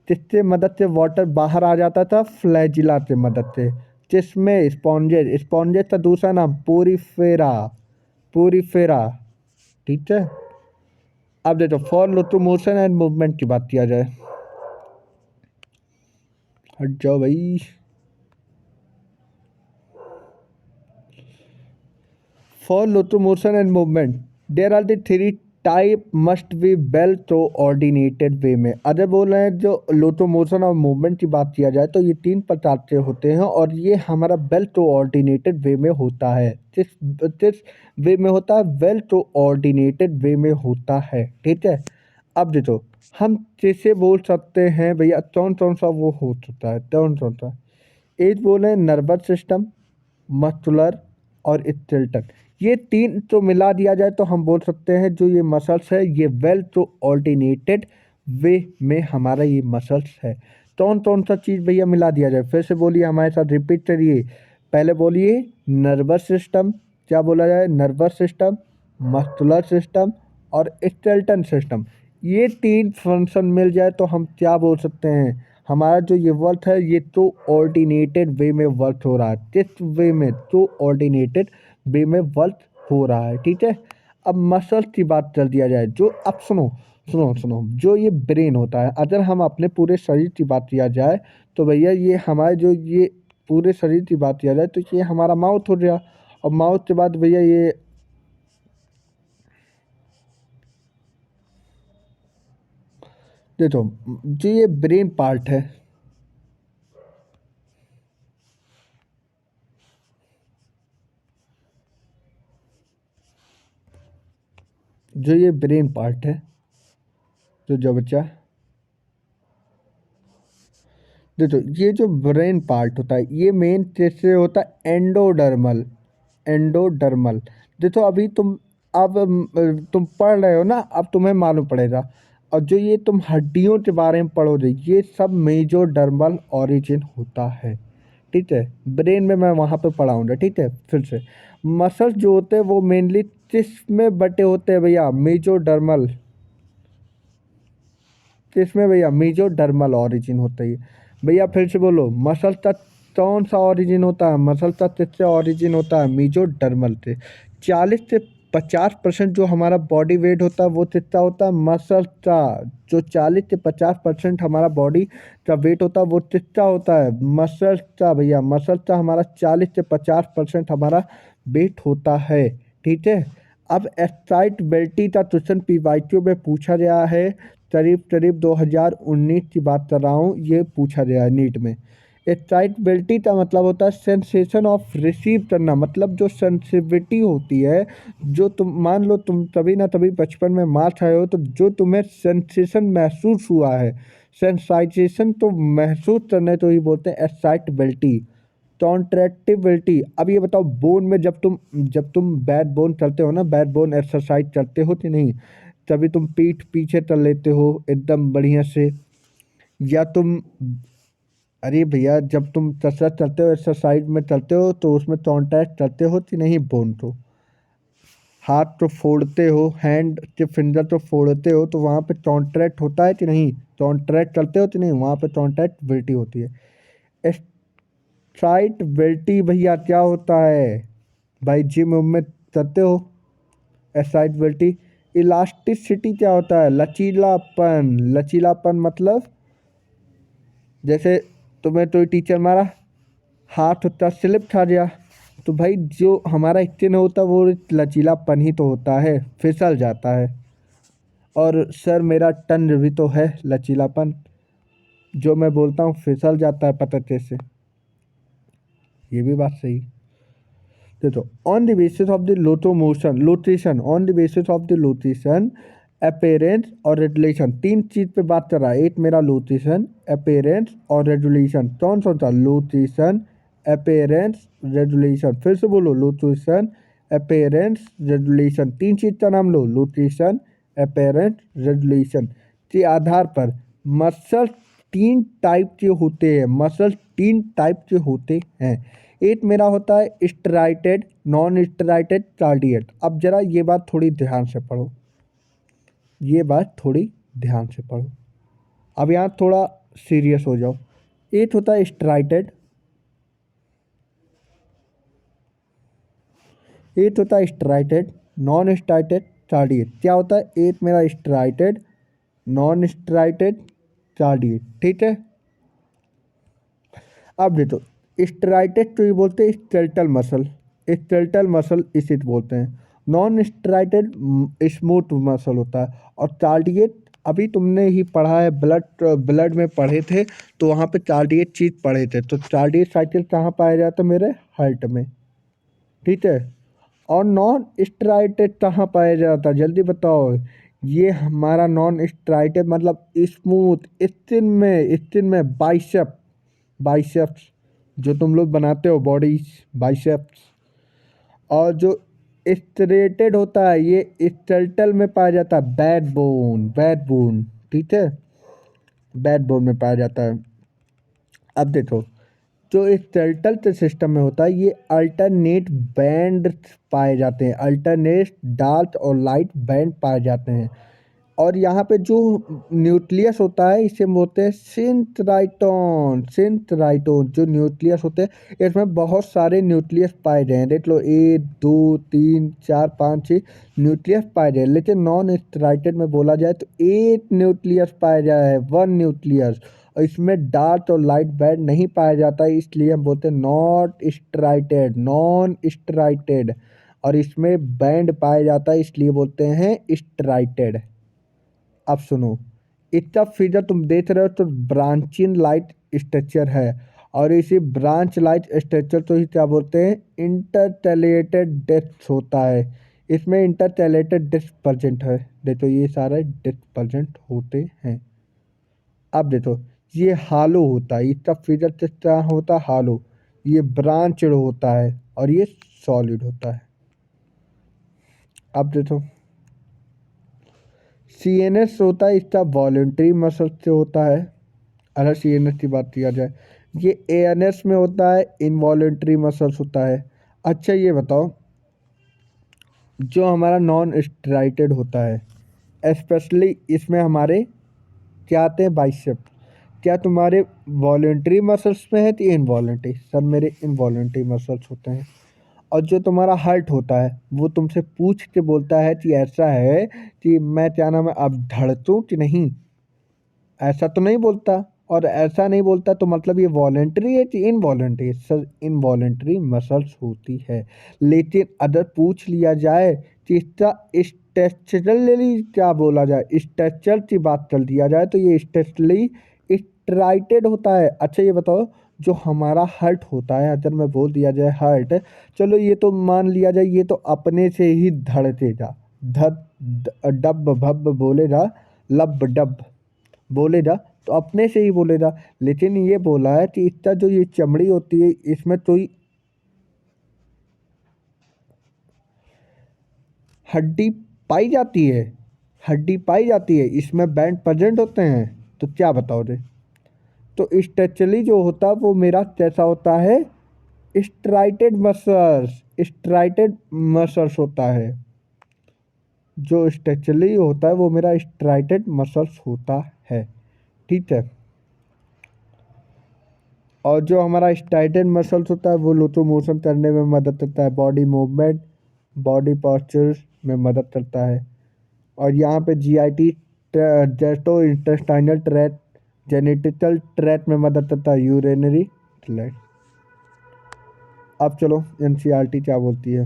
किससे मदद से वाटर बाहर आ जाता था, फ्लैजिला से मदद से, जिसमें स्पॉन्जेस, स्पॉन्जेस का दूसरा नाम पोरीफेरा, पोरीफेरा, ठीक है। अब देखो फॉर लोकोमोशन एंड मूवमेंट की बात किया जाए, हट जाओ भाई। For locomotion and movement, there are the three type must be well coordinated way में। अगर बोल रहे हैं जो लोकोमोशन और मूवमेंट की बात किया जाए तो ये तीन प्रकार के होते हैं और ये हमारा वेल कोऑर्डिनेटेड वे में होता है। किस वे में होता है? वेल कोऑर्डिनेटेड वे में होता है, ठीक है। अब देखो हम कैसे बोल सकते हैं भैया कौन कौन सा वो हो सकता है, कौन कौन सा। एक बोले नर्वस सिस्टम, मस्कुलर और स्केलेटल। ये तीन तो मिला दिया जाए तो हम बोल सकते हैं जो ये मसल्स है ये वेल तो ऑल्टरनेटेड वे में हमारा ये मसल्स है। कौन कौन सा चीज़ भैया मिला दिया जाए, फिर से बोलिए हमारे साथ, रिपीट करिए। पहले बोलिए नर्वस सिस्टम, क्या बोला जाए? नर्वस सिस्टम, मस्कुलर सिस्टम और स्केलेटल सिस्टम। ये तीन फंक्शन मिल जाए तो हम क्या बोल सकते हैं, हमारा जो ये वर्क है ये तो ऑर्डिनेटेड वे में वर्क हो रहा है। किस वे में? तो ऑर्डिनेटेड वे में वर्क हो रहा है, ठीक है। अब मसल्स की बात कर दिया जाए, जो अब सुनो सुनो सुनो, जो ये ब्रेन होता है, अगर हम अपने पूरे शरीर की बात किया जाए तो भैया ये हमारे जो ये पूरे शरीर की बात किया जाए तो ये हमारा माउथ हो गया। और माउथ के बाद भैया ये देखो जो ये ब्रेन पार्ट है, जो ये ब्रेन पार्ट है, तो जो बच्चा देखो ये जो ब्रेन पार्ट होता है ये मेन कैसे होता है? Endodermal, endodermal. देखो अभी तुम अब तुम पढ़ रहे हो ना, अब तुम्हें मालूम पड़ेगा। और जो ये तुम हड्डियों के बारे में पढ़ोगे ये सब मेजोडर्मल ओरिजिन होता है, ठीक है। ब्रेन में मैं वहाँ पे पढ़ाऊँगा, ठीक है। फिर से मसल्स जो होते हैं वो मेनली किस में बटे होते हैं भैया? मेजोडर्मल। किसमें भैया? मेजोडर्मल ओरिजिन होता है भैया। फिर से बोलो, मसल का कौन सा ओरिजिन होता है? मसल का किससे ओरिजिन होता है? मेजोडर्मल से। 40 से 50% जो हमारा बॉडी वेट होता है वो कितना होता है? मसल का। जो 40 से 50% हमारा बॉडी का वेट होता है वो कितना होता है? मसल का भैया। मसल का हमारा 40 से 50% हमारा वेट होता है, ठीक है। अब एक्साइटेबिलिटी का क्वेश्चन पीवाईक्यू में पूछा गया है, करीब करीब 2019 की बात कर रहा हूँ, ये पूछा गया है नीट में। एक्साइटेबिलिटी का मतलब होता है सेंसेशन ऑफ रिसीव करना, मतलब जो सेंसिटिविटी होती है, जो तुम मान लो तुम कभी ना कभी बचपन में मार खाए हो तो जो तुम्हें सेंसेशन महसूस हुआ है, सेंसाइजेशन तो महसूस करने तो ही बोलते हैं एक्साइटेबिलिटी। कॉन्ट्रैक्टिबिलिटी। अब ये बताओ बोन में जब तुम बैक बोन चलते हो ना, बैक बोन एक्सरसाइज करते हो कि नहीं? तभी तुम पीठ पीछे कर लेते हो एकदम बढ़िया से। या तुम, अरे भैया जब तुम कसरत करते हो एक्सरसाइज में चलते हो तो उसमें कॉन्टैक्ट करते हो कि नहीं बोन को? हाथ तो फोड़ते हो, हैंड के फिंगर तो फोड़ते हो तो वहाँ पे कॉन्ट्रैक्ट होता है कि नहीं? कॉन्ट्रैक्ट करते हो कि नहीं? वहाँ पे कॉन्ट्रैक्टिबिलिटी होती है। एक्साइटेबिलिटी भैया क्या होता है? भाई जिम में करते हो एक्साइटेबिलिटी। इलास्टिसिटी क्या होता है? लचीलापन। लचीलापन मतलब जैसे तुम्हें कोई टीचर मारा, हाथ उतना स्लिप खा गया, तो भाई जो हमारा स्किन होता है वो लचीलापन ही तो होता है, फिसल जाता है। और सर मेरा टन भी तो है लचीलापन, जो मैं बोलता हूँ फिसल जाता है पता कैसे? ये भी बात सही। देखो on the basis of the locomotion, locomotion, on the basis of the locomotion, appearance और रेगुलेशन, तीन चीज पे बात कर रहा है। एक मेरा लोटेशन, अपेरेंस और रेगुलेशन। कौन सा था? लोटेशन, अपेरेंस, रेगुलेशन। फिर से बोलो, लोटेशन, अपेरेंस, रेगुलेशन। तीन चीज का नाम लो, लोटेशन, अपेरेंस, रेगुलेशन। के आधार पर मसल तीन टाइप के होते हैं, मसल तीन टाइप के होते हैं। एक मेरा होता है स्टेरॉयड, नॉन स्टेरॉयड, कार्डियक। अब जरा ये बात थोड़ी ध्यान से पढ़ो, ये बात थोड़ी ध्यान से पढ़ो। अब यहाँ थोड़ा सीरियस हो जाओ। एक होता है स्टेरॉयड, एक होता है स्टेरॉयड, नॉन स्टेरॉयड, कार्डिएट क्या होता है, एक मेरा स्ट्राइटेड, नॉन स्ट्राइटेड, कार्डिएट, ठीक है। अब देखो, स्ट्राइटेड तो ये बोलते हैं स्केलेटल मसल, स्केलेटल मसल इसे बोलते हैं। नॉन स्ट्राइटेड स्मूथ मसल होता है। और कार्डिएट अभी तुमने ही पढ़ा है, ब्लड ब्लड में पढ़े थे, तो वहाँ पे कार्डिएट चीज पढ़े थे। तो कार्डिएट साइकिल कहाँ पाया जाता है, मेरे हार्ट में, ठीक है। और नॉन स्ट्राइटेड कहाँ पाया जाता है, जल्दी बताओ। ये हमारा नॉन स्ट्राइटेड मतलब स्मूथ स्किन में बाइसेप, बाइसेप्स जो तुम लोग बनाते हो बॉडी, बाइसेप्स। और जो स्ट्रेटेड होता है ये स्केलेटल में पाया जाता है, बैकबोन, बैकबोन, ठीक है, बैकबोन में पाया जाता है। अब देखो, जो स्केलेटल सिस्टम में होता है ये अल्टरनेट बैंड पाए जाते हैं, अल्टरनेट डार्क और लाइट बैंड पाए जाते हैं। और यहाँ पे जो न्यूक्लियस होता है इसे बोलते हैं सिंथराइटोन, सिंथराइटोन जो न्यूक्लियस होते हैं इसमें बहुत सारे न्यूक्लियस पाए गए हैं, देख लो 1 2 3 4 5 6 न्यूक्लियस पाए गए। लेकिन नॉन स्ट्राइटेड में बोला जाए तो 8 न्यूक्लियस पाया जाए है, 1 न्यूक्लियस। और इसमें डार्क और लाइट बैंड नहीं पाया जाता है, इसलिए हम बोलते हैं नॉट स्ट्राइटेड, नॉन स्ट्राइटेड। और इसमें बैंड पाया जाता है इसलिए बोलते हैं स्ट्राइटेड। अब सुनो, इसका फिगर तुम देख रहे हो तो ब्रांचिंग लाइट स्ट्रक्चर है। और इसी ब्रांच लाइट स्ट्रक्चर तो ही क्या बोलते हैं, इंटरकैलेटेड डिस्क होता है। इसमें इंटरकैलेटेड डिस्क प्रेजेंट है, देखो ये सारे डिस्क प्रेजेंट होते हैं। अब देखो, ये हालो होता है, इसका फिगर क्या होता है, हालो। ये ब्रांच होता है और ये सॉलिड होता है। अब देखो, सीएनएस होता है, इसका वॉलेंट्री मसल से होता है। अगर सीएनएस की बात किया जाए, ये एएनएस में होता है, इनवॉलेंट्री मसल्स होता है। अच्छा ये बताओ, जो हमारा नॉन स्ट्राइटेड होता है स्पेशली इसमें हमारे क्या आते हैं, बाइसेप। क्या तुम्हारे वॉलेंट्री मसल्स में है कि इनवॉलेंट्री, सर मेरे इनवॉलेंट्री मसल्स होते हैं। और जो तुम्हारा हार्ट होता है वो तुमसे पूछ के बोलता है कि ऐसा है कि मैं क्या नाम है अब धड़कूं कि नहीं, ऐसा तो नहीं बोलता। और ऐसा नहीं बोलता तो मतलब ये वॉलेंट्री है कि इनवॉलेंट्री, सर इनवॉलेंट्री मसल्स होती है। लेकिन अगर पूछ लिया जाए कि इसका स्ट्रक्चरली क्या बोला जाए, स्ट्रक्चर की बात कर दिया जाए तो ये स्ट्रक्चरली स्ट्राइटेड होता है। अच्छा ये बताओ, जो हमारा हार्ट होता है, अगर मैं बोल दिया जाए हार्ट, चलो ये तो मान लिया जाए ये तो अपने से ही धड़केगा, धप डब भब बोलेगा, लब डब बोलेगा, तो अपने से ही बोलेगा। लेकिन ये बोला है कि इसका जो ये चमड़ी होती है इसमें कोई हड्डी पाई जाती है, हड्डी पाई जाती है, इसमें बैंड प्रेजेंट होते हैं। तो क्या बताओ रे, तो स्ट्रेचली जो होता है वो मेरा कैसा होता है, स्ट्राइटेड मसल्स, स्ट्राइटेड मसल्स होता है। जो स्ट्रेचली होता है वो मेरा स्ट्राइटेड मसल्स होता है, ठीक है। और जो हमारा स्ट्राइटेड मसल्स होता है वो लोकोमोशन करने में मदद करता है, बॉडी मूवमेंट, बॉडी पॉस्चर में मदद करता है। और यहाँ पे GIT, gastro intestinal tract, genetical tract में मदद करता है, यूरिनरी ट्रैक्ट। अब चलो एनसीईआरटी क्या बोलती है।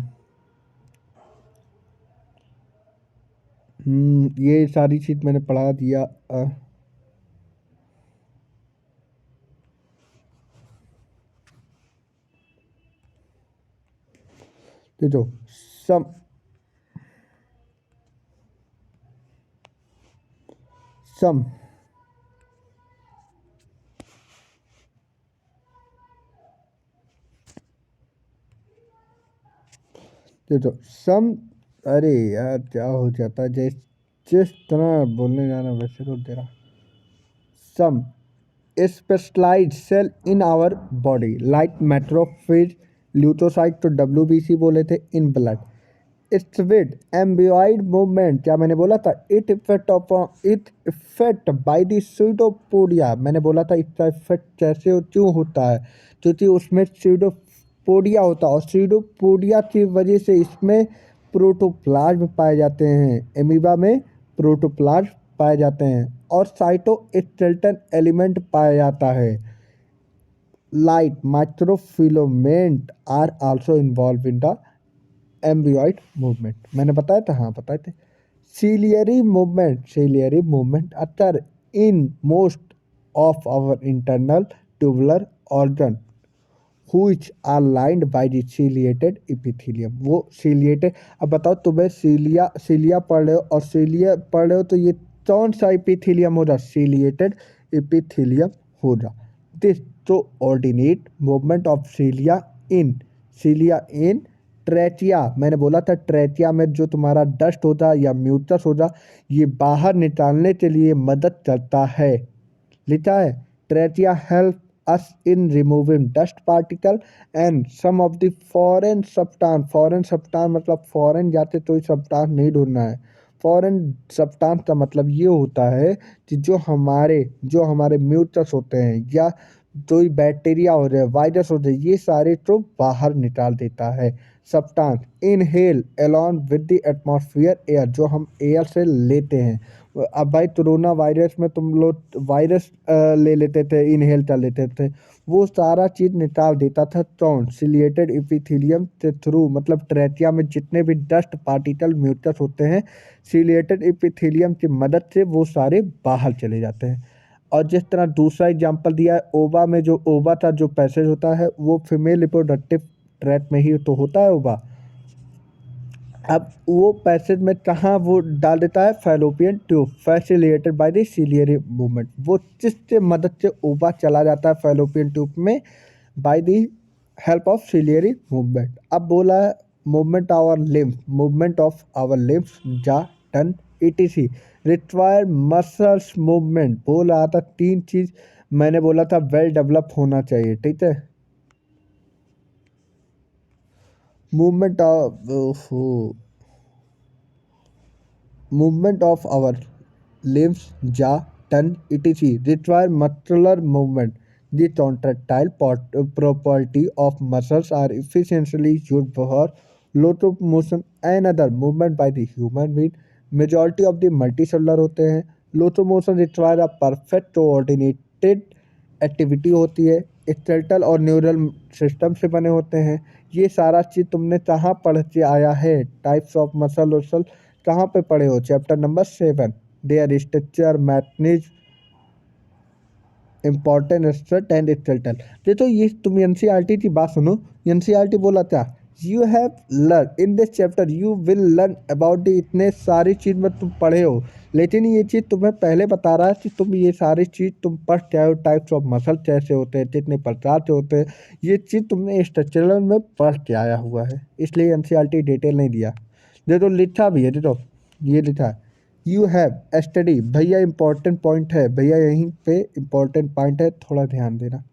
ये सारी चीज मैंने पढ़ा दिया। देखो, सम सम देखो सम, अरे यार क्या हो जाता है, जिस तरह बोलने जाना वैसे तो तेरा some specialized cell in our body like macrophage, leucocyte तो WBC बोले थे, in blood it's with amoeboid movement, क्या मैंने बोला था, it effect by the pseudopodia, मैंने बोला था इसका इफेक्ट कैसे क्यों होता है, क्योंकि उसमें स्यूडोपोडिया होता है और स्यूडोपोडिया की वजह से इसमें प्रोटोप्लाज्म पाए जाते हैं, एमीबा में प्रोटोप्लाज्म पाए जाते हैं, और साइटोस्केलेटन एलिमेंट पाया जाता है। Light microfilament are also involve in the amoeboid movement. मैंने बताया था, हाँ बताए थे। Ciliary movement occur in most of our internal tubular organ which are lined by the ciliated epithelium। वो ciliated, अब बताओ तुम्हें सीलिया पढ़ रहे हो और सीलिया पढ़ रहे हो, तो ये कौन सा इपिथीलियम हो रहा? ciliated epithelium हो रहा। दिस तो ordinate movement of सीलिया in trachea, मैंने बोला था ट्रेचिया में जो तुम्हारा डस्ट होता है या म्यूटस होता, ये बाहर निकालने के लिए मदद करता है। लिखा है trachea help us in removing dust particle and some of the foreign substance. Foreign substance मतलब फॉरेन जाते तो सब्सटेंस नहीं ढूंढना है। फॉरेन सब्सटेंस का मतलब ये होता है कि जो हमारे म्यूटस होते हैं या कोई बैक्टीरिया हो रहे वायरस हो रहे, ये सारे तो बाहर निकाल देता है substance. Inhale along with the atmosphere air, जो हम एयर से लेते हैं। अब भाई कोरोना वायरस में तुम लोग वायरस ले लेते थे, इनहेल कर लेते थे, वो सारा चीज निकाल देता था कौन? सिलिएटेड इपिथेलियम के थ्रू, मतलब ट्रेचिया में जितने भी डस्ट पार्टिकल म्यूटस होते हैं, सिलिएटेड इपिथेलियम की मदद से वो सारे बाहर चले जाते हैं। और जिस तरह दूसरा एग्जांपल दिया है ओवा में, जो ओवा था जो पैसेज होता है वो फीमेल रिप्रोडक्टिव ट्रैक्ट में ही तो होता है ओवा। अब वो पैसेज में कहाँ वो डाल देता है? Fallopian tube, facilitated by the ciliary movement. वो जिससे मदद से ओवा चला जाता है फैलोपियन ट्यूब में by the help of ciliary movement. अब बोला है मूवमेंट ऑफ आवर लिम्स जा टन ईटीसी रिक्वायर मसल्स मूवमेंट। बोल रहा था तीन चीज मैंने बोला था वेल डेवलप होना चाहिए, ठीक है। movement of our limbs, jaw, tongue, etc. require muscular movement. The contractile property of muscles are efficiently used for locomotion and other movement by the human being. Majority of the multicellular होते हैं। Locomotion require a perfect coordinated activity होती है, skeletal और neural system से बने होते हैं। ये सारा चीज़ तुमने कहाँ पढ़ के आया है? टाइप्स ऑफ मसल वसल कहाँ पे पढ़े हो? Chapter number 7, there structure mechanism important struct and skeletal. देखो ये तुम एनसीईआरटी की बात सुनो। एनसीईआरटी बोला था you have learn in this chapter you will learn about the, इतने सारी चीज़ में तुम पढ़े हो, लेकिन ये चीज़ तुम्हें पहले बता रहा है कि तुम ये सारी चीज़ तुम पढ़ के आए हो। टाइप्स ऑफ मसल कैसे होते हैं, कितने प्रकार के होते हैं, ये चीज़ तुमने स्ट्रक्चरल में पढ़ के आया हुआ है, इसलिए एनसीईआरटी डिटेल नहीं दिया। देखो लिखा भी है, देखो ये लिखा है यू हैव स्टडी। भैया इंपॉर्टेंट पॉइंट है, भैया यहीं पे इंपॉर्टेंट पॉइंट है, थोड़ा ध्यान देना।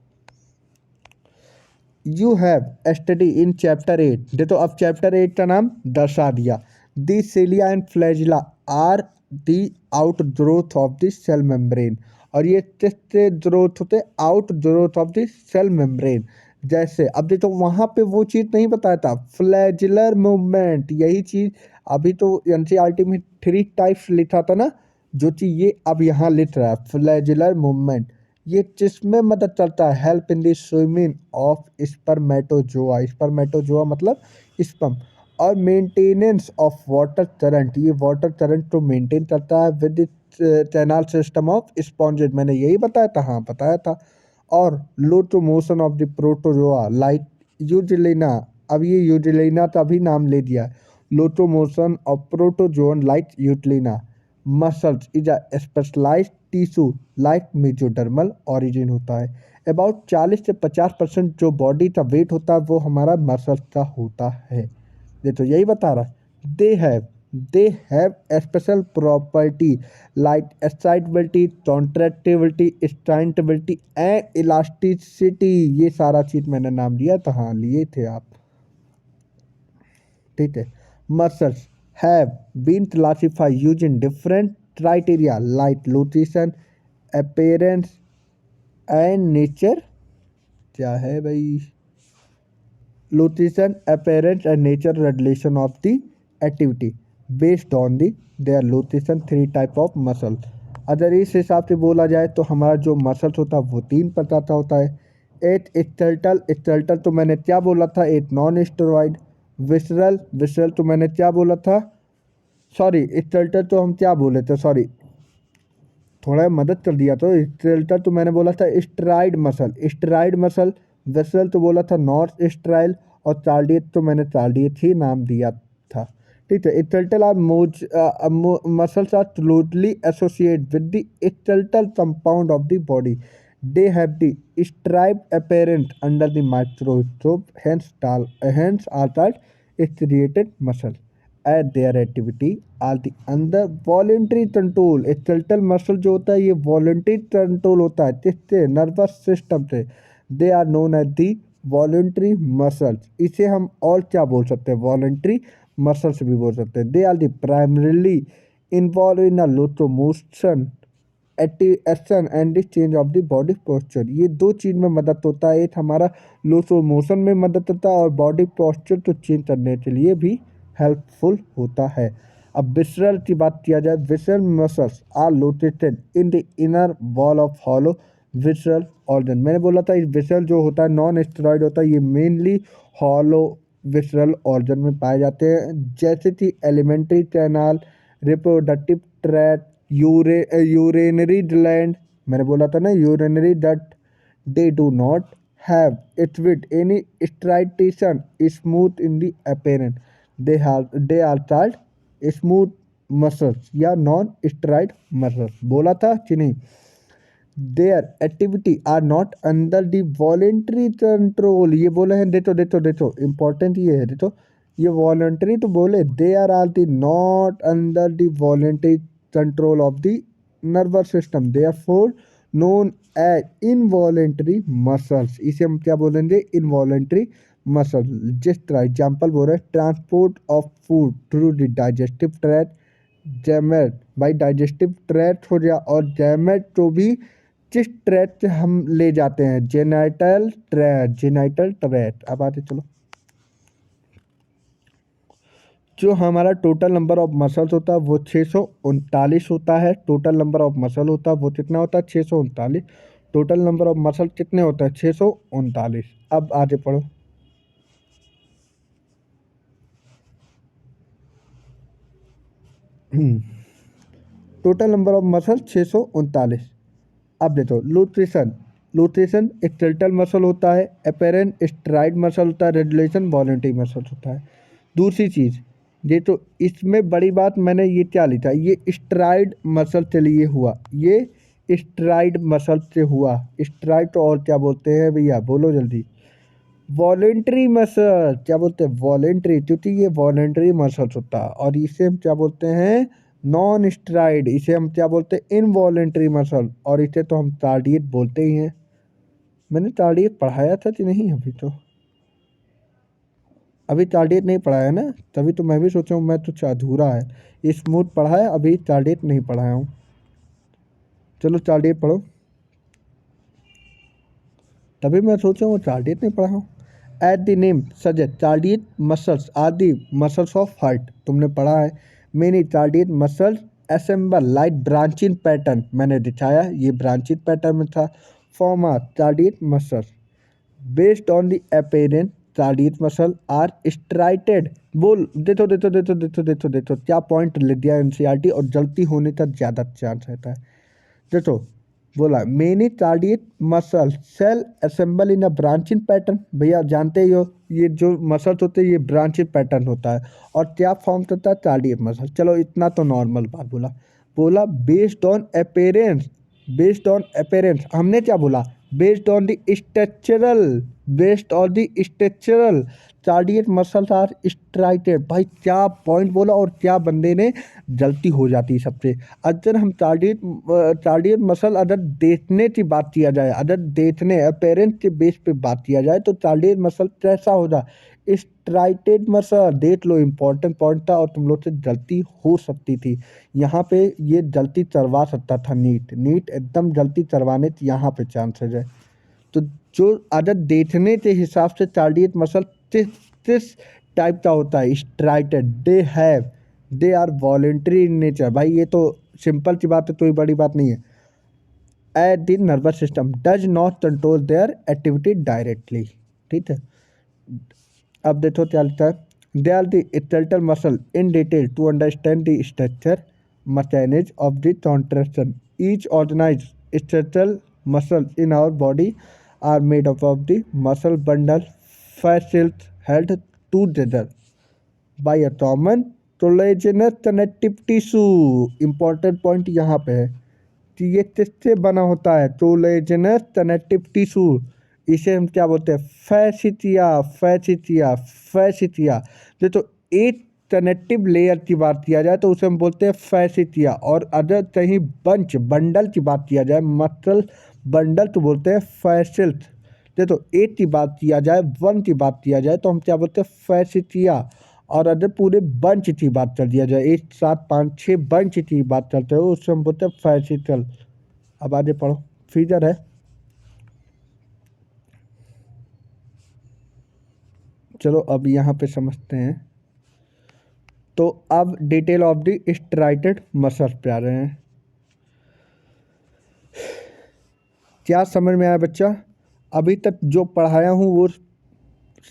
You have study in chapter 8। देखो अब चैप्टर 8 का नाम दर्शा दिया। The cilia and flagella are the outgrowth of the cell membrane. और ये किससे ग्रोथ होते? Outgrowth of the cell membrane. जैसे अब देखो वहाँ पे वो चीज़ नहीं बताया था, फ्लैजिलर मूवमेंट, यही चीज़ अभी तो एनसीईआरटी में 3 टाइप्स लिखा था ना, जो चीज़ ये अब यहाँ लिख रहा है फ्लैजिलर मूवमेंट। ये किसमें मदद करता है? Help in the swimming of spermatozoa. Spermatozoa मतलब स्पर्म। और मेंटेनेंस ऑफ वाटर करंट, ये वाटर करंट को मेंटेन करता है with canal system of sponges. मैंने यही बताया था, हाँ बताया था। और locomotion of the protozoa like Euglena. अब ये यूजिलिना का भी नाम ले दिया। Locomotion of protozoan like Euglena. Muscles is a specialized tissue like mesodermal origin होता है। अबाउट 40 से 50% जो बॉडी का वेट होता है वो हमारा मसल्स का होता है। ये तो यही बता रहा है। They have special property like excitability, contractibility, extensibility and elasticity. ये सारा चीज मैंने नाम लिया था, हाँ लिए थे आप, ठीक है। Muscles have been classified using different criteria like location, appearance and nature. क्या है भाई? Location, appearance and nature regulation of the activity based on the their location 3 type of muscle. अगर इस हिसाब से बोला जाए तो हमारा जो मसल्स होता है वो 3 प्रकार का होता है। एक स्केलेटल, स्केलेटल तो मैंने क्या बोला था, एक नॉन स्टेरॉइड। विसरल, विसरल तो मैंने क्या बोला था, सॉरी स्केलेटल तो हम क्या बोले थे, सॉरी थोड़ा मदद कर दिया। तो स्केलेटल तो मैंने बोला था STRIDE muscle, STRIDE muscle. Vessel तो बोला था नॉर्थ स्ट्राइल, और कार्डियक तो मैंने कार्डियक ही नाम दिया था। ठीक है, skeletal are muscles are closely associate with the skeletal compound of the body. They have the striped appearance under the microscope, hence are called striated muscle at their activity are the under voluntary control। Skeletal muscle जो होता है ये voluntary control होता है किससे, nervous system से। They are known as the voluntary muscles. इसे हम और क्या बोल सकते हैं, वॉलंटरी मसल्स भी बोल सकते हैं। They are the primarily involve in a locomotion action and change of the body posture. ये दो चीज़ में मदद होता है, एक हमारा लोकोमोशन में मदद होता है और बॉडी पोस्चर को चेंज करने के लिए भी हेल्पफुल होता है। अब विसरल की बात किया जाए, visceral muscles are located in the inner wall of hollow visceral organ. मैंने बोला था इस विसरल जो होता है नॉन स्टेरॉइड होता है, ये मेनली हॉलो विसरल ऑर्गन में पाए जाते हैं, जैसे कि alimentary canal, reproductive tract, urinary gland. मैंने बोला था ना urinary duct. They do not have it with any striation smooth in the appearance। they are called smooth muscles या non steroid muscles। बोला था कि नहीं। their activity are not under the voluntary control। ये बोले हैं, देखो important ये है, देखो ये voluntary तो बोले, they are all the not under the voluntary control of the nervous system, therefore known as involuntary muscles। इसे हम क्या बोलेंगे, involuntary muscle। जिस तरह एग्जाम्पल बोल रहे हैं, transport of food through the digestive tract, जैमेट भाई डाइजेस्टिव ट्रैक्ट हो गया, और जैमेट को भी किस ट्रैक्ट से हम ले जाते हैं, जेनाइटल ट्रैक्ट, जेनाइटल ट्रैक्ट। अब आते चलो, जो हमारा टोटल नंबर ऑफ मसल्स होता है वो 639 होता है। टोटल नंबर ऑफ मसल होता है वो कितना होता है, 639। टोटल नंबर ऑफ मसल कितने होता है, 639। अब आगे पढ़ो। Total number of muscle 639। अब देखो न्यूट्रिशन, न्यूट्रिशन स्केलेटल मसल होता है, अपेरेंट स्ट्राइड मसल होता है, रेगुलेशन वॉलंटरी मसल होता है। दूसरी चीज़ ये तो इसमें बड़ी बात मैंने ये क्या लिखा, ये स्ट्राइड मसल से लिए हुआ, ये स्ट्राइड मसल से हुआ। स्ट्राइड तो और क्या बोलते हैं भैया, बोलो जल्दी। वॉलेंट्री मसल, क्या बोलते हैं, वॉलेंट्री, क्योंकि ये वॉलेंट्री मसल होता है। और इसे हम क्या बोलते हैं, नॉन स्ट्राइड, इसे हम क्या बोलते हैं, इनवॉलेंट्री मसल। और इसे तो हम कार्डियक बोलते ही हैं। मैंने कार्डियक पढ़ाया था कि नहीं, अभी कार्डियक नहीं पढ़ाया ना, तभी तो मैं भी सोचा हूँ मैं तो अधूरा है। स्मूथ पढ़ा है, अभी कार्डियक नहीं पढ़ाया हूँ। चलो कार्डियक पढ़ो, तभी मैं सोचा हूँ कार्डियक नहीं पढ़ा हूँ। As the name suggest, cardiac muscles are the muscles of heart, तुमने पढ़ा है। Many cardiac muscles assemble like branching pattern, मैंने दिखाया ये ब्रांचिंग पैटर्न में था। Form are cardiac muscles based on the appearance, cardiac muscle are striated. बोल देखो क्या पॉइंट ले दिया एनसीईआरटी, और गलती होने का ज़्यादा चांस रहता है। देखो बोला many cardiac muscle cell assemble in a branching pattern. भैया जानते ही हो ये जो मसल्स होते हैं ये ब्रांचिंग पैटर्न होता है। और क्या फॉर्म होता है, कार्डियक मसल। चलो इतना तो नॉर्मल बात बोला। बोला based on appearance, based on appearance हमने क्या बोला, based on the structural, based on the structural cardiac muscles are striated. भाई क्या पॉइंट बोला, और क्या बंदे ने गलती हो जाती है सबसे। अगर हम कार्डियक मसल अगर देखने की बात किया जाए, अगर देखने अपेरेंस के बेस पे बात किया जाए, तो कार्डियक मसल कैसा होगा, स्ट्राइटेड मसल। देख लो इंपॉर्टेंट पॉइंट था, और तुम लोग से गलती हो सकती थी यहाँ पे, ये गलती करवा सकता था नीट एकदम गलती करवाने की यहाँ पे चांसेस है। तो जो अगर देखने के हिसाब से कार्डियक मसल किस टाइप का होता है, striated, they are voluntary in nature. भाई ये तो सिंपल सी बात है, कोई बड़ी बात नहीं है। As the nervous system does not control their activity directly. ठीक है, अब देखो क्या लिखता है। They are the skeletal muscle in detail to understand the structure mechanism of the contraction. Each organise skeletal muscle in our body are made up of the muscle bundle fascials held together by a common collagenous connective tissue। Important point यहाँ पे है कि ये किससे बना होता है? Collagenous connective tissue. इसे हम क्या बोलते हैं? फैसिटिया, फैसिटिया, फैसिटिया। जो तो एक कनेक्टिव लेयर की बात किया जाए तो उसे हम बोलते हैं फैसिटिया, और अगर कहीं बंडल की बात किया जाए, मसल बंडल, तो बोलते हैं फैसिल्स। तो एक की बात किया जाए, वन की बात किया जाए, तो हम क्या बोलते हैं? फैसिटिया। और अगर पूरे बंच की बात कर दिया जाए, एक सात पाँच छः बंच की बात करते हो, उससे हम बोलते हैं फैसिकल। अब आगे पढ़ो, फिगर है। चलो अब यहाँ पे समझते हैं। तो अब detail of the striated muscle पे आ रहे हैं। क्या समझ में आया बच्चा? अभी तक जो पढ़ाया हूँ वो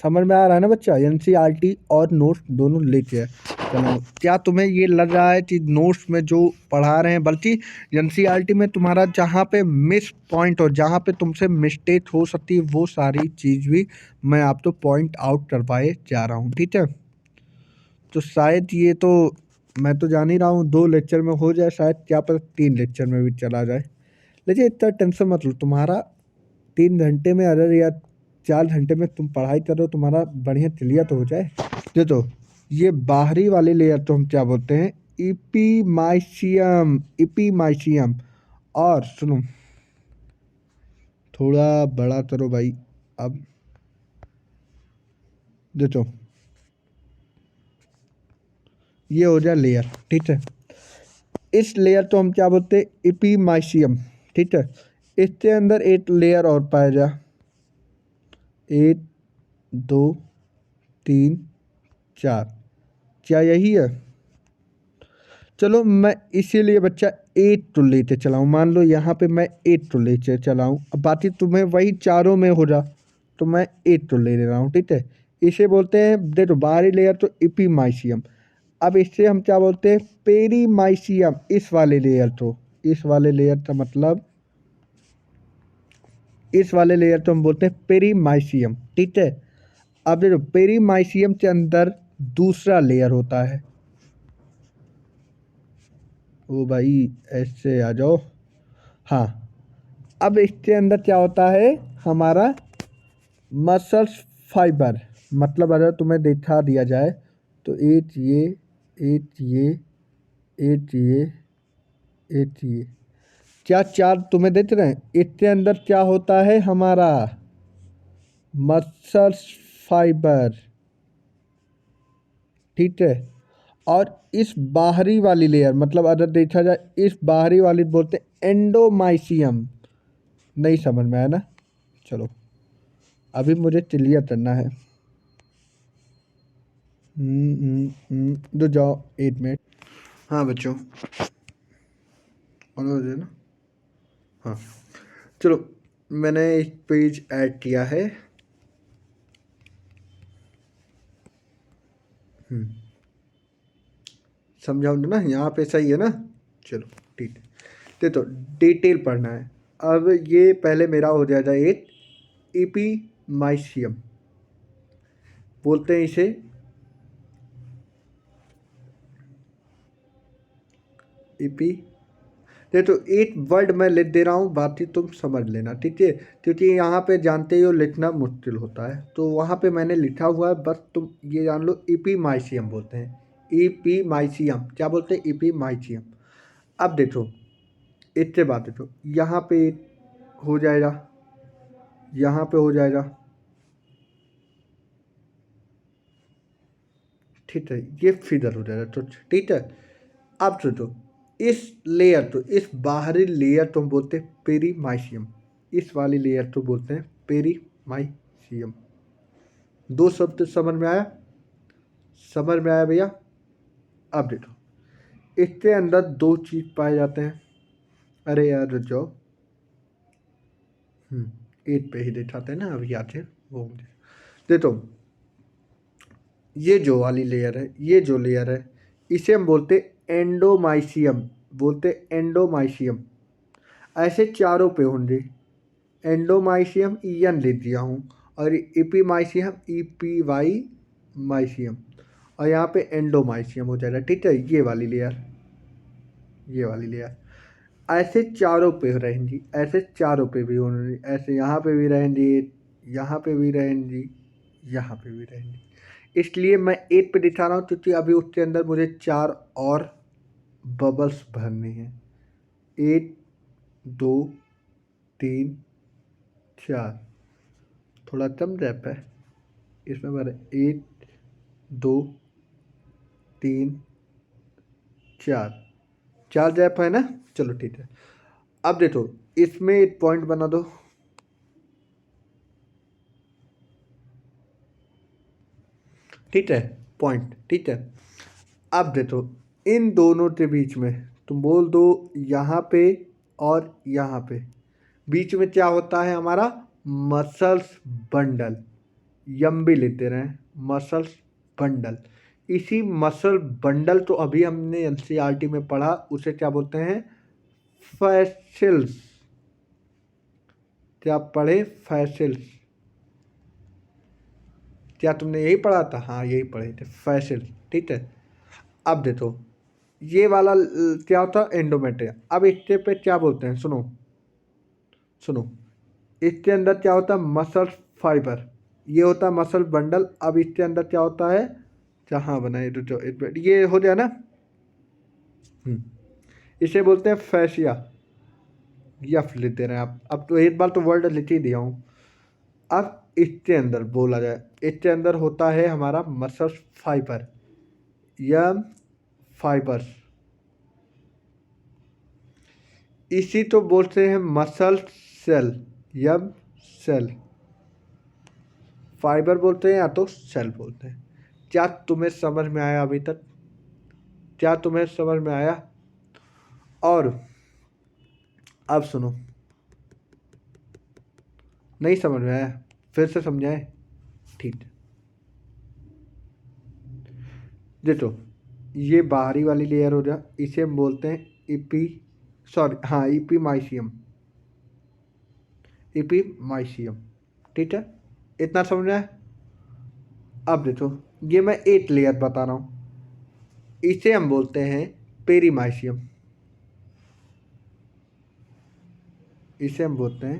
समझ में आ रहा है ना बच्चा? एनसीईआरटी और नोट्स दोनों लेके है। चलो, क्या तुम्हें ये लग रहा है कि नोट्स में जो पढ़ा रहे हैं, बल्कि एनसीईआरटी में तुम्हारा जहाँ पे मिस पॉइंट हो, जहाँ पे तुमसे मिस्टेक हो सकती है, वो सारी चीज़ भी मैं आपको पॉइंट आउट करवाए जा रहा हूँ। ठीक है, तो शायद ये तो मैं तो जान ही रहा हूँ 2 लेक्चर में हो जाए, शायद क्या पता 3 लेक्चर में भी चला जाए। लेकिन इतना टेंशन मत लो, तुम्हारा 3 घंटे में अगर या 4 घंटे में तुम पढ़ाई करो, तुम्हारा बढ़िया क्लियर तो हो जाए। देखो, ये बाहरी वाली लेयर तो हम क्या बोलते हैं? इपीमाइसियम, इपीमाइसियम। और सुनो, थोड़ा बड़ा करो भाई। अब देखो, ये हो जाए लेयर। ठीक है, इस लेयर तो हम क्या बोलते हैं? इपीमाइसियम। ठीक है, इसके अंदर एक लेयर और पाया जा, 1 2 3 4। क्या यही है? चलो मैं इसीलिए बच्चा 8 तो लेते चला हूँ। मान लो यहाँ पे मैं 8 तो लेते चला हूँ, अब बाकी तुम्हें वही चारों में हो जा, तो मैं 8 तो ले रहा हूँ। ठीक है, इसे बोलते हैं, देखो बाहरी लेयर तो इपीमाइसियम। अब इससे हम क्या बोलते हैं? पेरीमाइसियम। इस वाले लेयर तो, इस वाले लेयर का मतलब, इस वाले लेयर तो हम बोलते हैं पेरीमाइसियम। ठीक है, अब देखो पेरीमाइसियम के अंदर दूसरा लेयर होता है। ओ भाई ऐसे आ जाओ। हाँ, अब इसके अंदर क्या होता है? हमारा मसल्स फाइबर। मतलब अगर तुम्हें दिखा दिया जाए तो एक ये, एक ये, एक ये, एक ये, क्या चार तुम्हें देख रहे हैं? इसके अंदर क्या होता है? हमारा मसल्स फाइबर। ठीक है, और इस बाहरी वाली लेयर, मतलब अगर देखा जाए, इस बाहरी वाली बोलते हैं एंडोमाइसियम। नहीं समझ में आया ना? चलो अभी मुझे क्लियर करना है। तो जाओ 8 मिनट। हाँ बच्चों, ऑन हो जाए ना? हाँ, चलो मैंने एक पेज ऐड किया है। समझाऊँ ना? यहाँ पे सही है ना? चलो ठीक है, तो डिटेल पढ़ना है। अब ये पहले मेरा हो जाएगा एक इपीमाइसियम, बोलते हैं इसे इपी। तो एक वर्ड मैं लिख दे रहा हूँ, बाकी तुम समझ लेना। ठीक है, क्योंकि यहाँ पे जानते ही हो लिखना मुश्किल होता है, तो वहाँ पे मैंने लिखा हुआ है, बस तुम ये जान लो इपीमाइसियम बोलते हैं। इपीमाइसियम क्या बोलते हैं? इपीमाइसियम। अब देखो, इससे बात देखो, यहाँ पे हो जाएगा, यहाँ पे हो जाएगा। ठीक है, ये फिगर हो जाएगा। तो ठीक है, अब सोचो, इस लेयर तो, इस बाहरी लेयर तो हम बोलते हैं पेरीमाइसियम, इस वाली लेयर तो बोलते हैं पेरीमाइसियम। 2 शब्द समझ में आया? समझ में आया भैया? अब देखो, इसके अंदर दो चीज पाए जाते हैं। अरे यार रुक जाओ, 8 पे ही दिखाते हैं ना, अभी आते हैं वो मुझे देखो। ये जो वाली लेयर है, ये जो लेयर है, इसे हम बोलते एंडोमाइसियम, बोलते एंडोमाइसियम। ऐसे चारों पे होंगे, एंडोमाइसियम ईएन ले दिया हूँ, और इपीमाइसियम ईपीवाई माइसियम, और यहाँ पे एंडोमाइसियम हो जाएगा। ठीक है, ये वाली लेयर, ये वाली लेयर ऐसे चारों पे रहेंगी, ऐसे चारों पे भी होंगी, ऐसे यहाँ पे भी रहेंगी, यहाँ पे भी रहेंगी, यहाँ पे भी रहेंगी। इसलिए मैं 8 पे दिखा रहा हूँ क्योंकि अभी उसके अंदर मुझे 4 और बबल्स भरने हैं। 1 2 3 4, थोड़ा कम गैप है इसमें, भरे 1 2 3 4, 4 गैप है ना। चलो ठीक है, अब देखो इसमें एक पॉइंट बना दो। ठीक है, पॉइंट, ठीक है। अब देखो इन दोनों के बीच में तुम बोल दो, यहाँ पे और यहाँ पे बीच में क्या होता है हमारा, मसल्स बंडल। यम भी लेते रहे, मसल्स बंडल। इसी मसल बंडल तो अभी हमने एनसीईआरटी में पढ़ा, उसे क्या बोलते हैं, फैसिल्स। क्या पढ़े, फैसिल्स। क्या तुमने यही पढ़ा था? हाँ यही पढ़े थे, फैसिल्स। ठीक है, अब देखो ये वाला क्या होता है, एंडोमेट्रियम। अब इसके पे क्या बोलते हैं, सुनो सुनो, इसके अंदर क्या होता है, मसल फाइबर। ये होता है मसल बंडल। अब इसके अंदर क्या होता है, जहाँ बनाए तो जो ये हो गया ना, इसे बोलते हैं फैशिया। यफ लेते रहे आप, अब तो एक बार तो वर्ड लिख ही दिया हूँ। अब इसके अंदर बोला जाए, इसके अंदर होता है हमारा मसल फाइबर, यम फाइबर्स। इसी तो बोलते हैं मसल सेल, यम सेल। फाइबर बोलते हैं या तो सेल बोलते हैं। क्या तुम्हें समझ में आया अभी तक? क्या तुम्हें समझ में आया? और अब सुनो, नहीं समझ में आया, फिर से समझाएं? ठीक है, देखो ये बाहरी वाली लेयर हो जा, इसे हम बोलते हैं इपी, सॉरी हाँ इपीमाइसियम, इपीमाइसियम। ठीक है, इतना समझ में आया? अब देखो ये मैं 8 लेयर बता रहा हूँ, इसे हम बोलते हैं पेरीमाइसियम, इसे हम बोलते हैं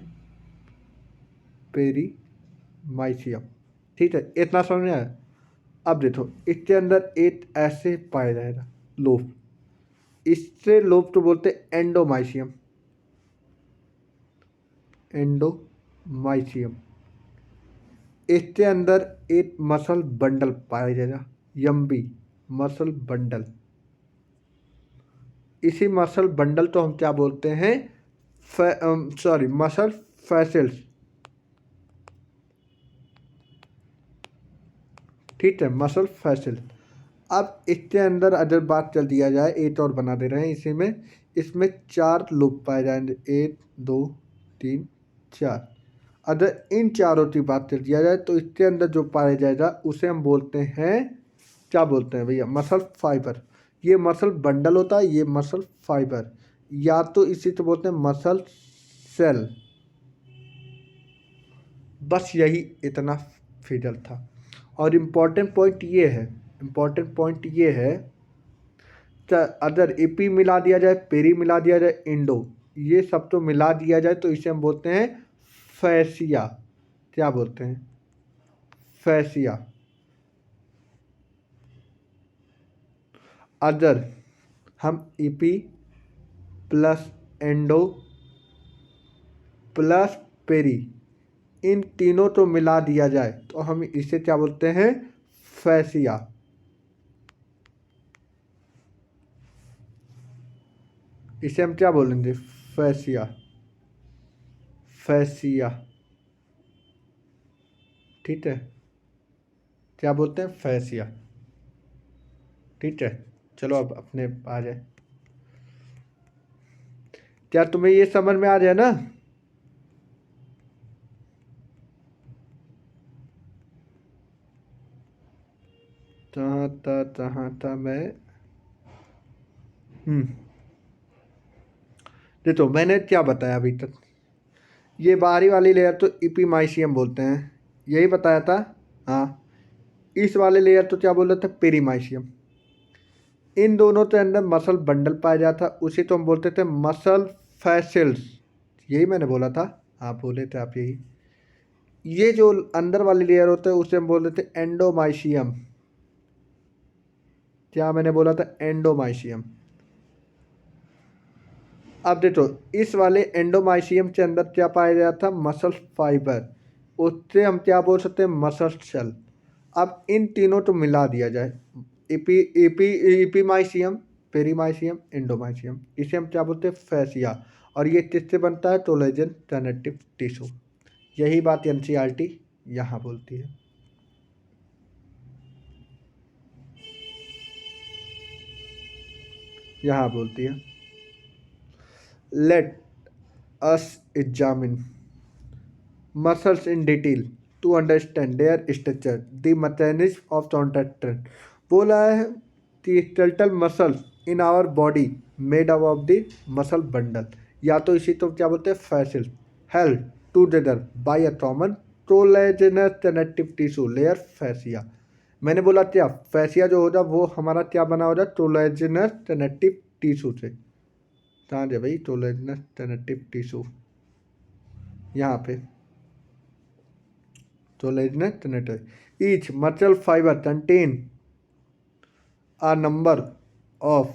पेरीमाइसियम। ठीक है, इतना समझ में आया? अब देखो इसके अंदर एक ऐसे पाया जाएगा लोब, इससे लोब तो बोलते हैं एंडोमाइसियम, एंडोमाइसियम। इसके अंदर एक मसल बंडल पाया जाएगा, यम्बी मसल बंडल। इसी मसल बंडल तो हम क्या बोलते हैं, सॉरी मसल फैसिल्स। ठीक है, मसल फैसिल। अब इसके अंदर अगर बात कर दिया जाए, एट और बना दे रहे हैं इसी में, इसमें 4 लूप पाए जाएंगे, 1 2 3 4। अगर इन चारों की बात कर दिया जाए तो इसके अंदर जो पाया जाएगा उसे हम बोलते हैं, क्या बोलते हैं भैया, मसल फाइबर। ये मसल बंडल होता है, ये मसल फाइबर, या तो इसी को बोलते हैं मसल सेल। बस यही इतना फिडल था। और इम्पॉर्टेंट पॉइंट ये है, इम्पॉर्टेंट पॉइंट ये है, अगर एपी मिला दिया जाए, पेरी मिला दिया जाए, इंडो, ये सब तो मिला दिया जाए तो इसे हम बोलते हैं फैसिया। क्या बोलते हैं, फैसिया। अगर हम epi plus endo plus peri, इन तीनों तो मिला दिया जाए तो हम इसे क्या बोलते हैं, फैसिया। इसे हम क्या बोलेंगे, फैसिया, फैसिया। ठीक है, क्या बोलते हैं, फैसिया। ठीक है, चलो अब अपने आ जाए। क्या तुम्हें ये समझ में आ जाए ना? तहाँ था मैं। हम्म देखो मैंने क्या बताया अभी तक। ये बाहरी वाली लेयर तो इपीमाइसियम बोलते हैं, यही बताया था। हाँ, इस वाले लेयर तो क्या बोल रहे थे, पेरीमाइसियम। इन दोनों के अंदर मसल बंडल पाया जाता, उसी तो हम बोलते थे मसल फैसिल्स। यही मैंने बोला था, आप बोले थे आप यही। ये जो अंदर वाली लेयर होते हैं उसे हम बोलते थे एंडोमाइसियम। क्या मैंने बोला था, एंडोमाइसियम। अब देखो, इस वाले एंडोमाइसियम के अंदर क्या पाया जाता, मसल फाइबर। उससे हम क्या बोल सकते हैं, मसल सेल। अब इन तीनों को मिला दिया जाए, इपी इपी इपीमाइसियम, पेरीमाइसियम, एंडोमाइसियम, इसे हम क्या बोलते हैं, फैसिया। और ये किससे बनता है, कोलेजन कनेक्टिव टिश्यू। यही बात एनसीईआरटी यहाँ बोलती है। यहाँ बोलती है, let us examine muscles in detail to understand their structure, the mechanism of contraction। बोला है कि skeletal muscles in our body made up of the muscle bundle, या तो इसी तो क्या बोलते हैं, fascicle, held together by a common collagenous connective tissue layer fascia। मैंने बोला क्या, फैसिया जो होगा वो हमारा क्या बना होगा, कोलेजनस कनेक्टिव टिश्यू से। कहाँ है भाई कोलेजनस कनेक्टिव टिश्यू, यहाँ पे collagenous connector। Each muscle fiber contain a number of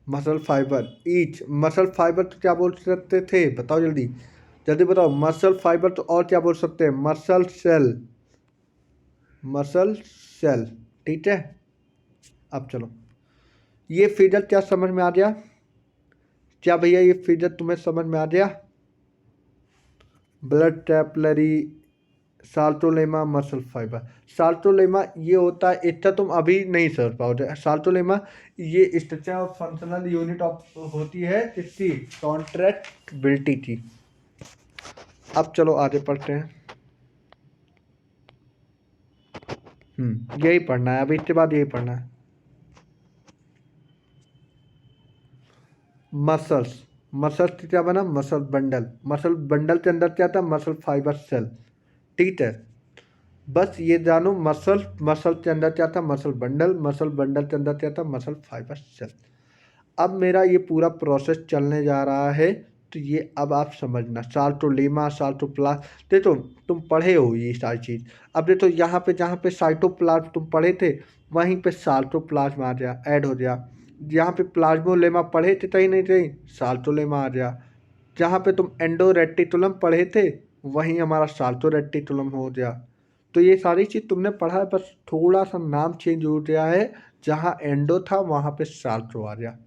muscle fiber। each muscle fiber तो क्या बोल सकते थे, बताओ जल्दी, जल्दी बताओ। मसल फाइबर तो और क्या बोल सकते हैं, मसल सेल, मसल सेल। ठीक है, अब चलो, ये फिगर क्या समझ में आ गया? क्या भैया ये फिगर तुम्हें समझ में आ गया? Blood capillary, sarcolemma, muscle fibre. Sarcolemma ये होता है, इतना तुम अभी नहीं समझ पाओगे। साल्टोलेमा ये structure of functional unit of होती है किसकी, कॉन्ट्रैक्टिबिलिटी की। अब चलो आगे पढ़ते हैं। यही पढ़ना है, अभी इसके बाद यही पढ़ना है। मसल्स, मसल्स से क्या बना, मसल बंडल। मसल बंडल के अंदर क्या था, मसल फाइबर सेल। ठीक है, बस ये जानो, मसल, मसल के अंदर क्या था, मसल बंडल, मसल बंडल के अंदर क्या था, मसल फाइबर सेल। अब मेरा ये पूरा प्रोसेस चलने जा रहा है, तो ये अब आप समझना, साल्टोलेमा, साल्टोप्लास्ट, देखो तुम पढ़े हो ये सारी चीज़। अब देखो यहाँ पे, जहाँ पे साइटोप्लाज्म तुम पढ़े थे, वहीं पे साल्टोप्लाज्म आ गया, ऐड हो गया। जहाँ पे प्लाज्मोलेमा पढ़े थे, कहीं नहीं कहीं साल्टोलेमा आ गया। जहाँ पे तुम एंडोरेटिकुलम पढ़े थे, वहीं हमारा साल्टोरेटिकुलम हो गया। तो ये सारी चीज़ तुमने पढ़ा है, बस थोड़ा सा नाम चेंज हो गया है। जहाँ एंडो था वहाँ पे साल्टो आ गया।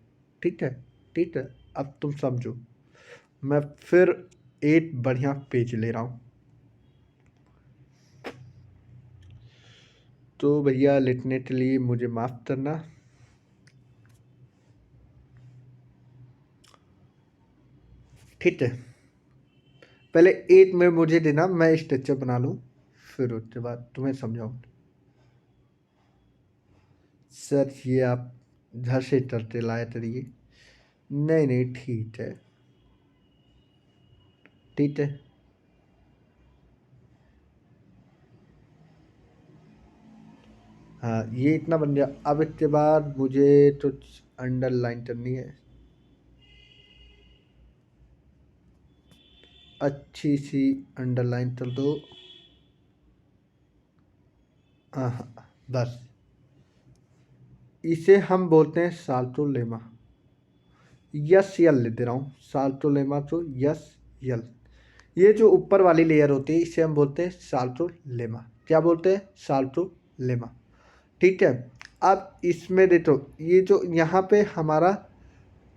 ठीक है, ठीक है, अब तुम समझो। मैं फिर एक बढ़िया पेज ले रहा हूँ, तो भैया लिखने के लिए मुझे माफ़ करना। ठीक है, पहले एक में मुझे देना, मैं स्ट्रक्चर बना लूँ, फिर उसके बाद तुम्हें समझाऊँ। सर ये आप घर से चलते लाए तरीके, नहीं नहीं ठीक है, ठीक है। हाँ ये इतना बन गया। अब इसके बाद मुझे तो अंडरलाइन करनी है, अच्छी सी अंडरलाइन कर दो। हाँ हाँ, बस इसे हम बोलते हैं साल्टोलेमा। यस यल लिख दे रहा हूँ, साल्टोलेमा तो यस यल। ये जो ऊपर वाली लेयर होती है इसे हम बोलते हैं साल्टोलेमा। क्या बोलते हैं, साल्टोलेमा। ठीक है, अब इसमें देखो, ये जो यहाँ पे हमारा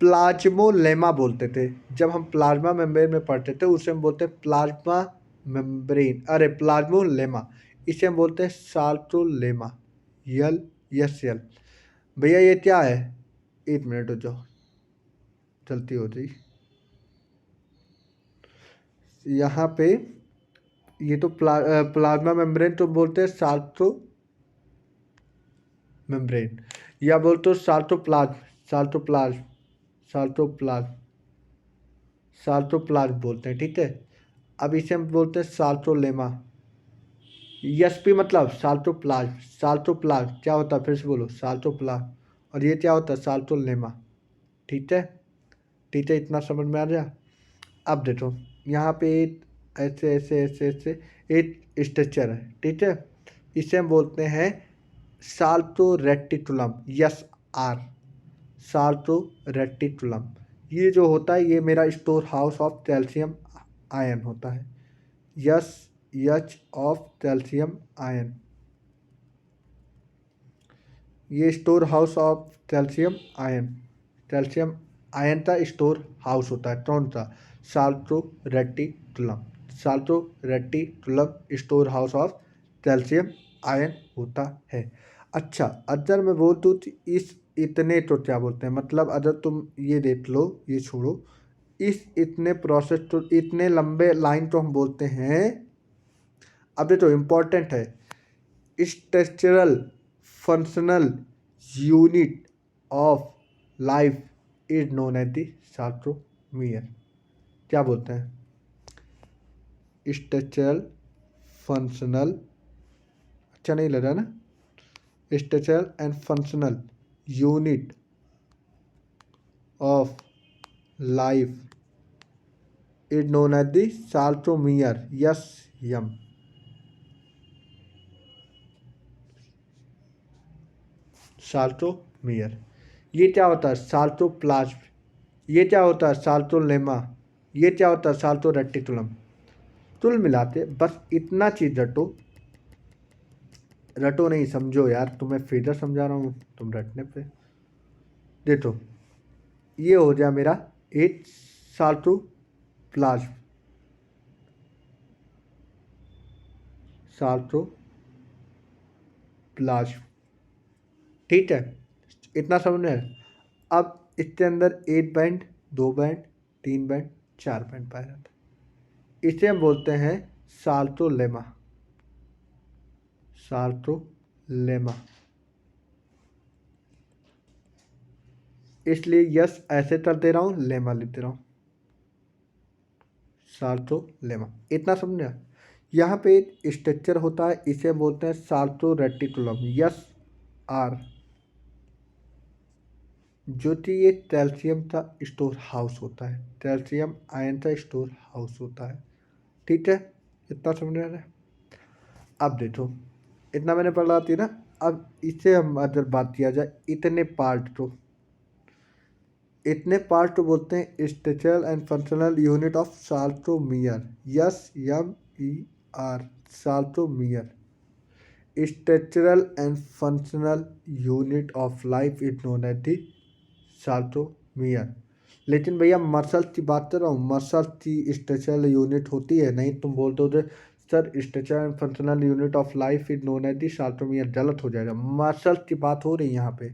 प्लाज्मोलेमा बोलते थे, जब हम प्लाज्मा मेम्ब्रेन में पढ़ते थे उसे हम बोलते हैं प्लाज्मा मेम्ब्रेन, अरे प्लाज्मोलेमा। इसे हम बोलते हैं साल्टोलेमा, यल, यस यल। भैया ये क्या है, 1 मिनट हो जाओ, चलती हो रही। यहाँ पे ये तो प्लाज्मा मेम्ब्रेन तो बोलते हैं साल्टो मेम्ब्रेन, या बोलते हो साल्टोप्लाज्म, साल्टोप्लाज्म, साल्टोप्लाज्म, साल्टोप्लाज्म बोलते हैं, ठीक है। अब इसे हम बोलते हैं साल्टोलेमा। यस पी मतलब साल्टोप्लाज्म, साल्टोप्लाज्म क्या होता है फिर से बोलो, साल्टोप्लाज्म। और ये क्या होता है, साल्टोलेमा, ठीक है। ठीक है, इतना समझ में आ गया। अब देखो यहाँ पे ऐसे ऐसे ऐसे ऐसे एक स्ट्रक्चर है, ठीक है। इसे हम बोलते हैं sarco reticulum, S R, sarco reticulum. ये जो होता है ये मेरा store house of calcium ion होता है, yes, H of calcium ion. ये store house of calcium ion, calcium ion का स्टोर हाउस होता है, कौन सा, sarco reticulum, sarco reticulum store house of calcium ion होता है। अच्छा, अगर मैं बोल दूँ इस इतने तो क्या बोलते हैं, मतलब अगर तुम ये देख लो, ये छोड़ो, इस इतने प्रोसेस तो, इतने लंबे लाइन तो हम बोलते हैं। अब ये तो इम्पोर्टेंट है, structural functional unit of life is known as the sarcomere. क्या बोलते हैं, स्ट्रक्चरल फंक्शनल, अच्छा नहीं लग रहा ना, structural and functional unit of life is known as the sarcomere, yes यम। साल्टोमियर। ये क्या होता है, साल्टोप्लाज्म। ये क्या होता है, साल्टोलेमा। ये क्या होता है, साल्टो रेटिकुलम। कुल मिलाते बस इतना चीज रटो, रटो नहीं समझो यार, तुम्हें फिगर समझा रहा हूँ, तुम रटने पे। देखो ये हो गया मेरा एक साल्टोप्लाज्म, साल्टोप्लाज्म, ठीक है। इतना समझ में है? अब इसके अंदर 8 बैंड, 2 बैंड, 3 बैंड, 4 बैंड पाया जाता है। इसे हम बोलते हैं साल्टोलेमा, साल्टोलेमा। इसलिए यस ऐसे कर दे रहा हूँ, लेमा लिख दे रहा हूँ, साल्टोलेमा। इतना समझा। यहाँ पे एक स्ट्रक्चर होता है, इसे बोलते हैं साल्टो रेटिकुलम, यस आर, जो कि ये कैल्शियम का स्टोर हाउस होता है, कैल्शियम आयन का स्टोर हाउस होता है, ठीक है। इतना समझ में आ रहा है? अब देखो इतना मैंने पढ़ा थी ना। अब इसे हम अगर बात किया जाए इतने पार्ट को, इतने पार्ट को बोलते हैं structural and functional unit of sarcomere, yes M E R, sarcomere. Structural and functional unit of life is known as the sarcomere. लेकिन भैया मसल की बात कर रहा हूँ, मसल की स्ट्रक्चरल यूनिट होती है, नहीं तुम बोलते हो sir structural and functional unit of life is known as the sarcomere, गलत हो जाएगा। मसल की बात हो रही है यहाँ पे,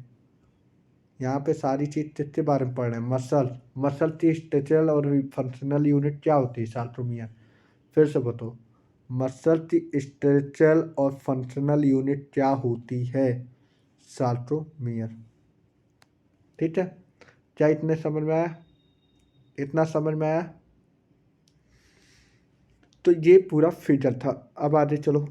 यहाँ पे सारी चीज किसके बारे में पढ़ रहे हैं, मसल। मसल की स्ट्रक्चरल और फंक्शनल यूनिट क्या होती है, साल्टोमियर। फिर से बताओ, मसल की स्ट्रक्चरल और फंक्शनल यूनिट क्या होती है, साल्टोमियर, ठीक है। क्या इतने समझ में आया, इतना समझ में आया? तो ये पूरा फिगर था। अब आगे चलो,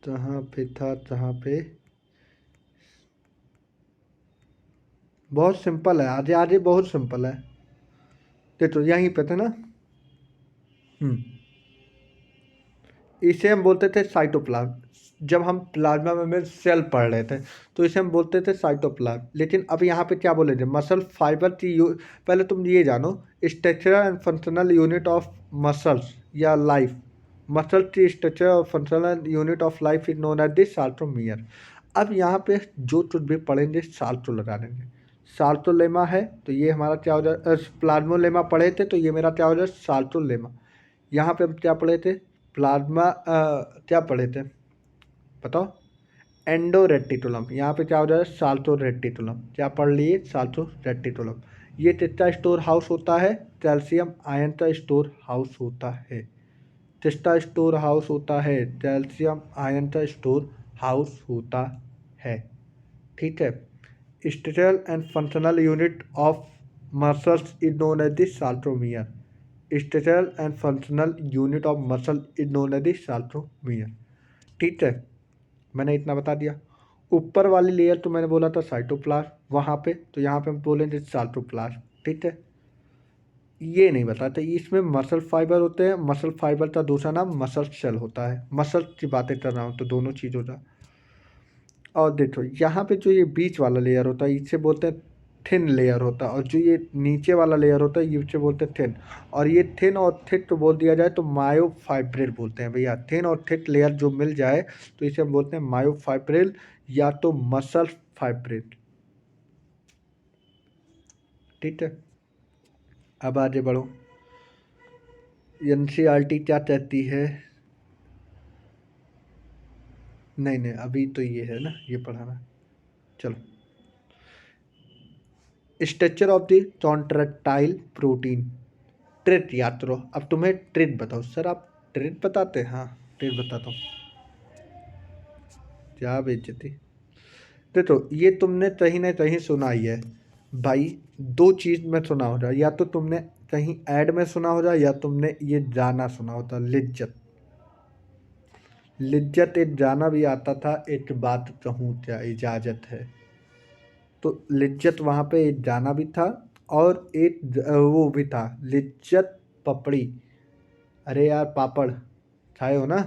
जहाँ पे था जहाँ पे, बहुत सिंपल है, आगे आगे बहुत सिंपल है। देखो यहीं पे थे ना, हम्म, इसे हम बोलते थे साइटोप्लाज्म। जब हम प्लाज्मा में सेल पढ़ रहे थे तो इसे हम बोलते थे साइटोप्लाज्म। लेकिन अब यहाँ पे क्या बोले थे, मसल फाइबर की पहले तुम ये जानो, structural and functional unit of muscles या लाइफ, मसल की स्ट्रक्चर और functional unit of life is known as the sarcomere. अब यहाँ पे जो कुछ भी पढ़ेंगे साल्टो लगा देंगे, साल्टोलेमा है, तो ये हमारा क्या हो जाए, प्लाज्मोलेमा पढ़े थे तो ये मेरा क्या हो जाए, साल्टोलेमा। यहाँ पे हम क्या पढ़े थे, प्लाज्मा क्या पढ़े थे बताओ, एंडोरेटिकुलम। यहाँ पे क्या हो जाएगा, साल्टोरेटिकुलम। क्या पढ़ लिए, साल्टोरेटिकुलम। ये किसका स्टोर हाउस होता है, कैल्शियम आयन का स्टोर हाउस होता है। किसका स्टोर हाउस होता है, कैल्शियम आयन का स्टोर हाउस होता है। ठीक है। Structural and functional unit of muscles is known as the sarcomere. Structural and functional unit of muscle is known as the sarcomere. ठीक है, मैंने इतना बता दिया। ऊपर वाली लेयर तो मैंने बोला था साइटोप्लाज्म वहाँ पे, तो यहाँ पे हम बोलेंगे साइटोप्लाज्म। ठीक है, ये नहीं बताते इसमें मसल फाइबर होते हैं, मसल फाइबर का दूसरा नाम मसल सेल होता है। मसल की बातें कर रहा हूँ तो दोनों चीज़ होता है। और देखो यहाँ पे जो ये बीच वाला लेयर होता है इसे बोलते हैं थिन लेयर होता है, और जो ये नीचे वाला लेयर होता है ये इसे बोलते हैं थिन। और ये थिन और थिक तो बोल दिया जाए तो मायोफाइब्रिल बोलते हैं भैया। थिन और थिक लेयर जो मिल जाए तो इसे हम बोलते हैं मायोफाइब्रिल या तो मसल फाइब्रिल। ठीक है, अब आगे बढ़ो। एनसीईआरटी क्या कहती है, नहीं नहीं अभी तो ये है ना, ये पढ़ाना। चलो, structure of the contractile protein. Trait याद करो। अब तुम्हें ट्रेट बताओ, सर आप ट्रेट बताते हैं, हाँ ट्रेट बताता हूँ। क्या बेइज्जती। देखो ये तुमने कहीं ना कहीं सुना ही है भाई। दो चीज़ में सुना हो जाए, या तो तुमने कहीं ऐड में सुना हो जाए या तुमने ये जाना सुना होता। लिज्जत, लिज्जत एक जाना भी आता था, एक बात कहूँ क्या इजाज़त है। तो लिज्जत वहाँ पे एक जाना भी था, और एक वो भी था लिज्जत पपड़ी। अरे यार पापड़ खाए हो ना,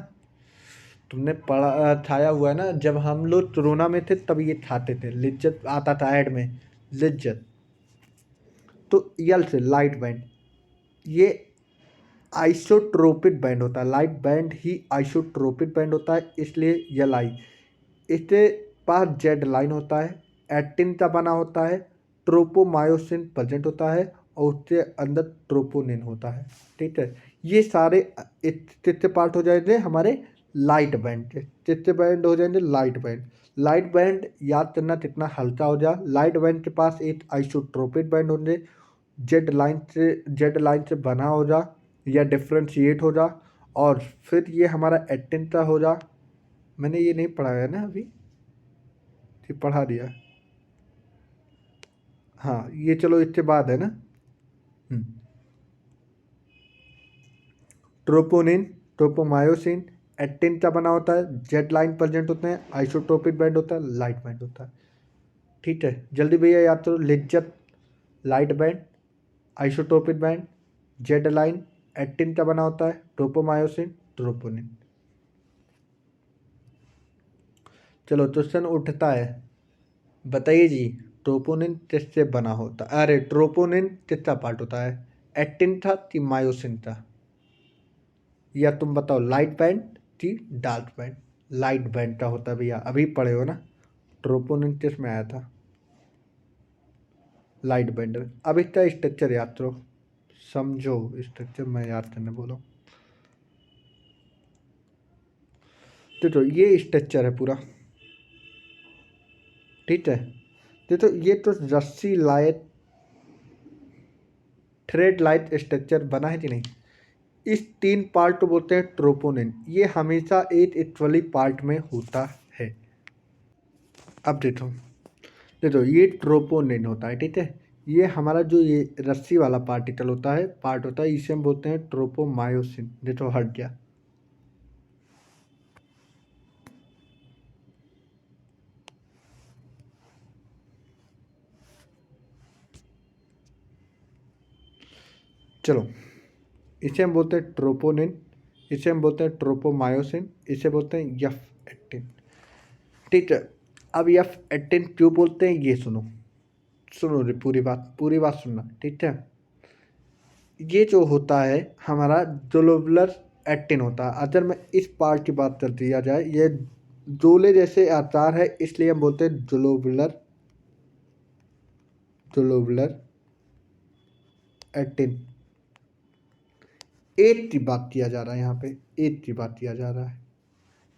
तुमने पढ़ा खाया हुआ है ना, जब हम लोग कोरोना में थे तब ये खाते थे, लिज्जत आता था ऐड में, लिज्जत। तो यल से लाइट बैंड, ये आइसोट्रोपिक बैंड होता है। लाइट बैंड ही आइसोट्रोपिक बैंड होता है, इसलिए यल आई। इसके पास जेड लाइन होता है, एक्टिन का बना होता है, ट्रोपोमायोसिन प्रेजेंट होता है, और उसके अंदर ट्रोपोनिन होता है। ठीक है, ये सारे कितने पार्ट हो जाएंगे हमारे लाइट बैंड के, कितने बैंड हो जाएंगे लाइट बैंड। लाइट बैंड याद करना कितना हल्का हो जाए। लाइट बैंड के पास एक आइसोट्रोपिक बैंड होंगे, जेड लाइन से बना हो जा या डिफ्रेंशिएट हो जा, और फिर ये हमारा एक्टिन का हो जा। मैंने ये नहीं पढ़ाया ना अभी, ये पढ़ा दिया। हाँ ये चलो इसके बाद है ना। ट्रोपोनिन, ट्रोपोमायोसिन, एक्टिन का बना होता है, जेड लाइन प्रेजेंट होते हैं, आइसोटोपिक बैंड होता है, लाइट बैंड होता है। ठीक है, जल्दी भैया याद करो। Lijjat light band, isotopic band, Z line, actin का बना होता है, ट्रोपोमायोसिन, ट्रोपोनिन। चलो क्वेश्चन उठता है, बताइए जी ट्रोपोनिन किससे बना होता है, अरे ट्रोपोनिन किसका पार्ट होता है, एक्टिन था कि मायोसिन था, या तुम बताओ लाइट बैंड कि डार्क बैंड। लाइट बैंड का होता है भैया, अभी पढ़े हो ना, ट्रोपोनिन किस में आया था, लाइट बैंड में। अब इसका स्ट्रक्चर याद करो, समझो स्ट्रक्चर मैं याद करने बोला। तो ये स्ट्रक्चर है पूरा। ठीक है, तो ये तो रस्सी लाइट थ्रेड लाइट स्ट्रक्चर बना है कि नहीं। इस तीन पार्ट को बोलते हैं ट्रोपोनिन, ये हमेशा एक इक्वली पार्ट में होता है। अब देखो, देखो ये ट्रोपोनिन होता है। ठीक है, ये हमारा जो ये रस्सी वाला पार्टिकल होता है, पार्ट होता है, इसे हम बोलते हैं ट्रोपोमायोसिन। देखो हट गया। चलो, इसे हम बोलते हैं ट्रोपोनिन, इसे हम बोलते हैं ट्रोपोमायोसिन, इसे बोलते हैं यफ एक्टिन। ठीक है, अब यफ एक्टिन क्यों बोलते हैं ये सुनो, सुनो रे पूरी बात सुनना। ठीक है, ये जो होता है हमारा ग्लोबुलर एक्टिन होता है। अगर मैं इस पार्ट की बात कर दिया जाए, ये गोले जैसे आकार है, इसलिए हम बोलते हैं ग्लोबुलर ग्लोबुलर एक्टिन। एट की बात किया जा रहा है, यहाँ पे एट की बात किया जा रहा है,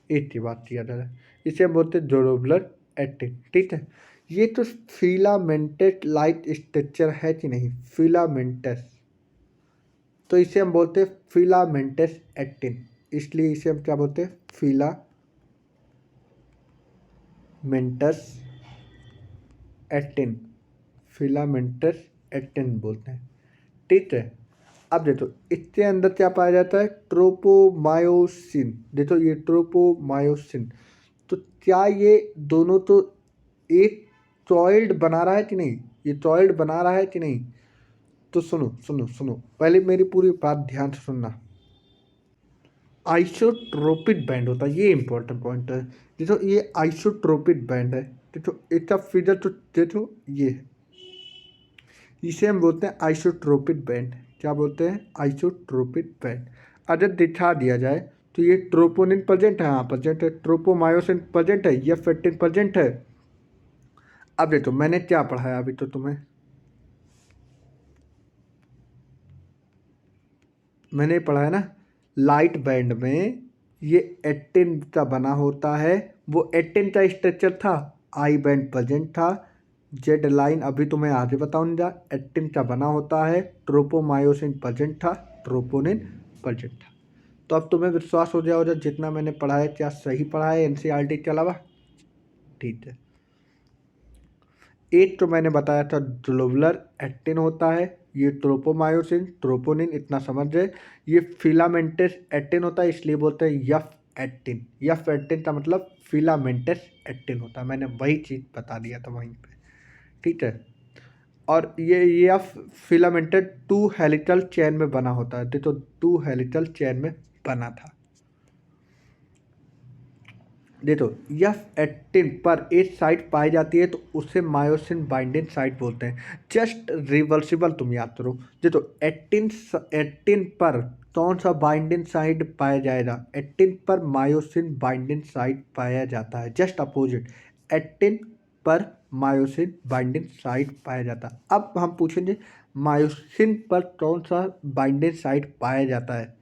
एट की बात किया जा रहा है, इसे हम बोलते हैं ग्लोबुलर एक्टिन। ठीक है, ये तो फिलामेंटेड लाइट स्ट्रक्चर है कि नहीं, फिलामेंटस, तो इसे हम बोलते हैं फिलामेंटस एक्टिन, इसलिए इसे हम क्या बोलते हैं, फिलामेंटस एक्टिन, फिलामेंटस एक्टिन बोलते हैं। ठीक है, अब देखो इसके अंदर क्या पाया जाता है, ट्रोपोमायोसिन। देखो ये ट्रोपोमायोसिन, तो क्या ये दोनों तो एक सॉइल्ड बना रहा है कि नहीं, ये सॉइल्ड बना रहा है कि नहीं, तो सुनो सुनो सुनो, पहले मेरी पूरी बात ध्यान से सुनना। आइसोट्रोपिक बैंड होता है, ये इंपॉर्टेंट पॉइंट है। देखो ये आइसोट्रोपिक बैंड है, देखो इसका फिगर तो देखो ये है, इसे हम बोलते हैं आइसोट्रोपिक बैंड। क्या बोलते हैं, आइसोट्रोपिक बैंड। अगर दिखा दिया जाए तो ये ट्रोपोनिन प्रेजेंट है, हाँ प्रेजेंट है, ट्रोपोमायोसिन प्रेजेंट है, ये फेक्टिन प्रेजेंट है। अब देखो मैंने क्या पढ़ाया अभी तो तुम्हें, मैंने पढ़ा है ना, लाइट बैंड में ये एक्टिन का बना होता है, वो एक्टिन का स्ट्रक्चर था, आई बैंड प्रेजेंट था, जेड लाइन अभी तुम्हें आगे बताऊंगा, एक्टिन का बना होता है, ट्रोपोमायोसिन प्रेजेंट था, ट्रोपोनिन प्रेजेंट था। तो अब तुम्हें विश्वास हो जाओ जितना मैंने पढ़ा है क्या सही पढ़ा है एनसीईआरटी के अलावा। ठीक है, एक तो मैंने बताया था ग्लोबुलर एक्टिन होता है, ये ट्रोपोमायोसिन, ट्रोपोनिन इतना समझ गए, ये फिलामेंटस एक्टिन होता है, इसलिए बोलते हैं यफ एक्टिन। यफ एक्टिन का मतलब फिलामेंटस एक्टिन होता है, मैंने वही चीज़ बता दिया था वहीं पे। ठीक है, और ये यफ फिलामेंटेड टू हेलिकल चेन में बना होता है, तो टू हेलिकल चेन में बना था। देखो यह एक्टिन पर एक साइट पाई जाती है तो उसे मायोसिन बाइंडिंग साइट बोलते हैं। जस्ट रिवर्सिबल तुम याद करो, देखो एक्टिन एक्टिन पर कौन सा बाइंडिंग साइट पाया जाएगा, एक्टिन पर मायोसिन बाइंडिंग साइट पाया जाता है, जस्ट अपोजिट, एक्टिन पर मायोसिन बाइंडिंग साइट पाया जाता है। अब हम पूछेंगे मायोसिन पर कौन सा बाइंडिंग साइट पाया जाता है,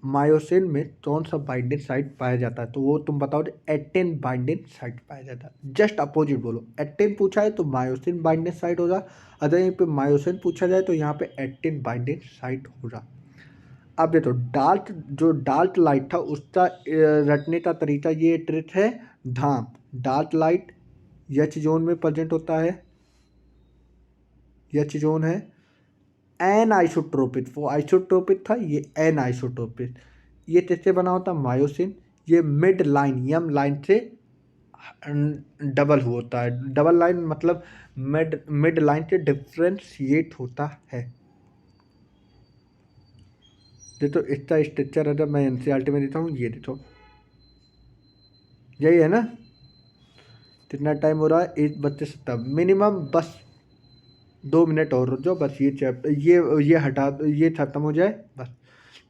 मायोसिन में कौन सा बाइंडिंग साइट पाया जाता है, तो वो तुम बताओ, एक्टिन बाइंडिंग साइट पाया जाता है। जस्ट अपोजिट बोलो, एक्टिन पूछा है तो मायोसिन बाइंडिंग साइट होगा, अगर यहाँ पे मायोसिन पूछा जाए तो यहाँ पे एक्टिन बाइंडिंग साइट होगा। अब देखो डार्क, जो डार्क लाइट था उसका रटने का तरीका ये ट्रिक है, धाम, डार्क लाइट एच जोन में प्रेजेंट होता है, एच जोन है, एन आइसोट्रोपिक, वो आइसोट्रोपिक था, ये एन आइसोट्रोपिक, ये किससे बना होता, मायोसिन, ये मिड लाइन यम लाइन से डबल होता है, डबल लाइन मतलब मिड मिड लाइन से डिफ्रेंशिएट होता है। देखो इसका स्ट्रक्चर अगर मैं एनसीईआरटी में देता हूँ, ये देखो यही है ना। कितना टाइम हो रहा है, 1:17, मिनिमम बस 2 मिनट और रुक जाओ, बस ये चैप्टर ये हटा, ये खत्म हो जाए बस।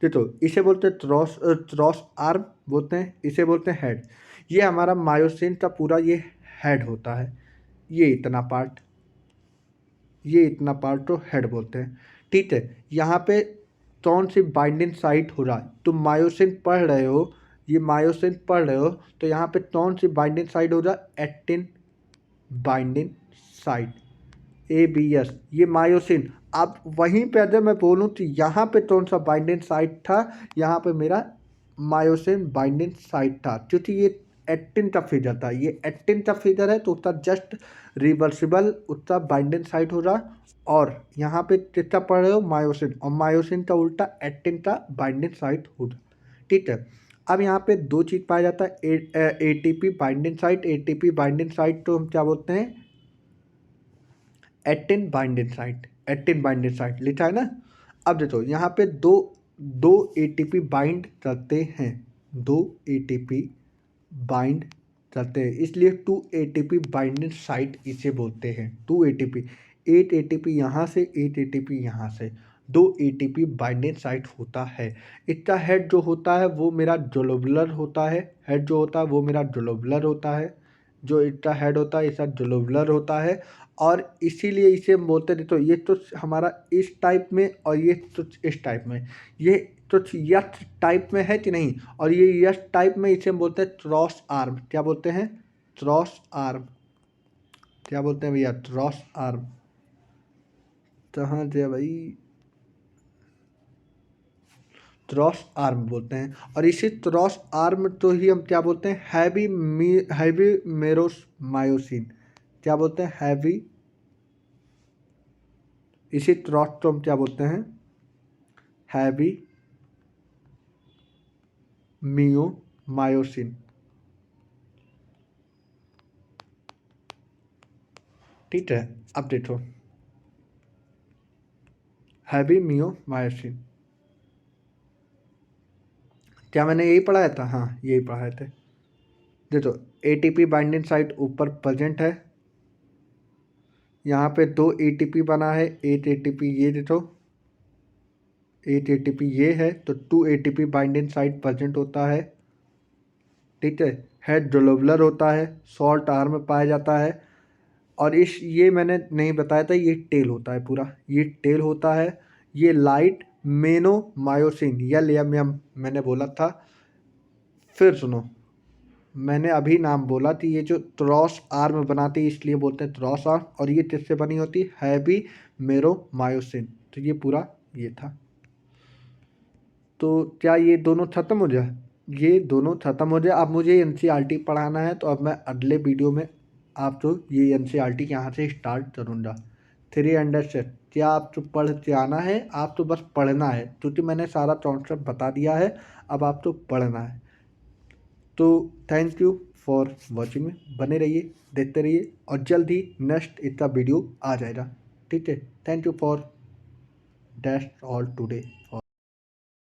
देखो इसे बोलते हैं क्रॉस, क्रॉस आर्म बोलते हैं, इसे बोलते हैं हेड। ये हमारा मायोसिन का पूरा ये हेड होता है, ये इतना पार्ट, ये इतना पार्ट तो हेड बोलते हैं। ठीक है, यहाँ पे कौन सी बाइंडिंग साइट हो रहा है, तुम मायोसिन पढ़ रहे हो, ये मायोसिन पढ़ रहे हो, तो यहाँ पे कौन सी बाइंडिंग साइट हो रहा है, एक्टिन बाइंडिंग साइट, ABS, ये मायोसिन। अब वहीं पे अगर मैं बोलूँ तो यहाँ पे कौन सा बाइंडिंग साइट था, यहाँ पे मेरा मायोसिन बाइंडिंग साइट था, क्योंकि ये एक्टिन का फिगर था, ये एक्टिन का फिगर है तो उसका जस्ट रिवर्सिबल उसका बाइंडिंग साइट हो रहा, और यहाँ पे कितना पढ़ रहे हो, मायोसिन, और मायोसिन का उल्टा एक्टिन का बाइंडिंग साइट हो रहा। ठीक है, अब यहाँ पे दो चीज़ पाया जाता है, ATP binding site, ATP binding site तो हम क्या बोलते हैं, actin binding site, actin binding site लिखा है ना। अब देखो यहाँ पे दो दो ATP बाइंड करते हैं, दो ATP बाइंड करते हैं, इसलिए 2 ATP बाइंडिंग साइट इसे बोलते हैं, 2 ATP, 8 ATP यहाँ से, 8 ATP यहाँ से, 2 ATP बाइंडिंग साइट होता है। इसका हेड जो होता है वो मेरा ग्लोबुलर होता है, हेड जो होता है वो मेरा ग्लोबुलर होता है, जो इसका हेड होता है इसका ग्लोबुलर होता है, और इसीलिए इसे हम बोलते थे। तो ये तो हमारा इस टाइप में और ये तो इस टाइप में, ये तो यस टाइप में है कि नहीं, और ये यस टाइप में, इसे हम बोलते हैं क्रॉस आर्म। क्या बोलते हैं? Cross arm. क्या बोलते हैं भैया? Cross arm. कहाँ थे भाई? क्रॉस आर्म बोलते हैं। और इसी क्रॉस आर्म तो ही हम क्या बोलते हैं? Heavy meromyosin. क्या बोलते हैं? हैवी। इसी क्रॉस को हम क्या बोलते हैं? Heavy meromyosin. ठीक है, अब देखो, हैवी मियो मायोसिन। क्या मैंने यही पढ़ाया था? हाँ, यही पढ़ाए थे। देखो, एटीपी बाइंडिंग साइट ऊपर प्रेजेंट है, यहाँ पे 2 एटीपी बना है, 8 एटीपी ये देखो, 8 एटीपी ये है, तो 2 एटीपी बाइंडिंग साइट प्रेजेंट होता है। ठीक है, हेड ग्लोबुलर होता है, शॉर्ट आर्म पाया जाता है। और इस ये मैंने नहीं बताया था, ये टेल होता है पूरा, ये टेल होता है। ये लाइट मेनोमायोसिन या लियम मैंने बोला था। फिर सुनो, मैंने अभी नाम बोला कि ये जो क्रॉस आर्म बनाती है इसलिए बोलते हैं क्रॉस आर्म, और ये किससे बनी होती है? हैवी मेरोमायोसिन। तो ये पूरा ये था। तो क्या ये दोनों खत्म हो जाए? ये दोनों खत्म हो जाए। अब मुझे एनसीईआरटी पढ़ाना है, तो अब मैं अगले वीडियो में आपको ये एनसीईआरटी यहाँ से स्टार्ट करूँगा। 300 क्या आपको पढ़ के आना है? आप तो बस पढ़ना है, क्योंकि मैंने सारा कॉन्सेप्ट बता दिया है, अब आप तो पढ़ना है। तो थैंक यू फॉर वॉचिंग में, बने रहिए, देखते रहिए, और जल्द ही नेक्स्ट इसका वीडियो आ जाएगा। ठीक है, thank you for that's all today.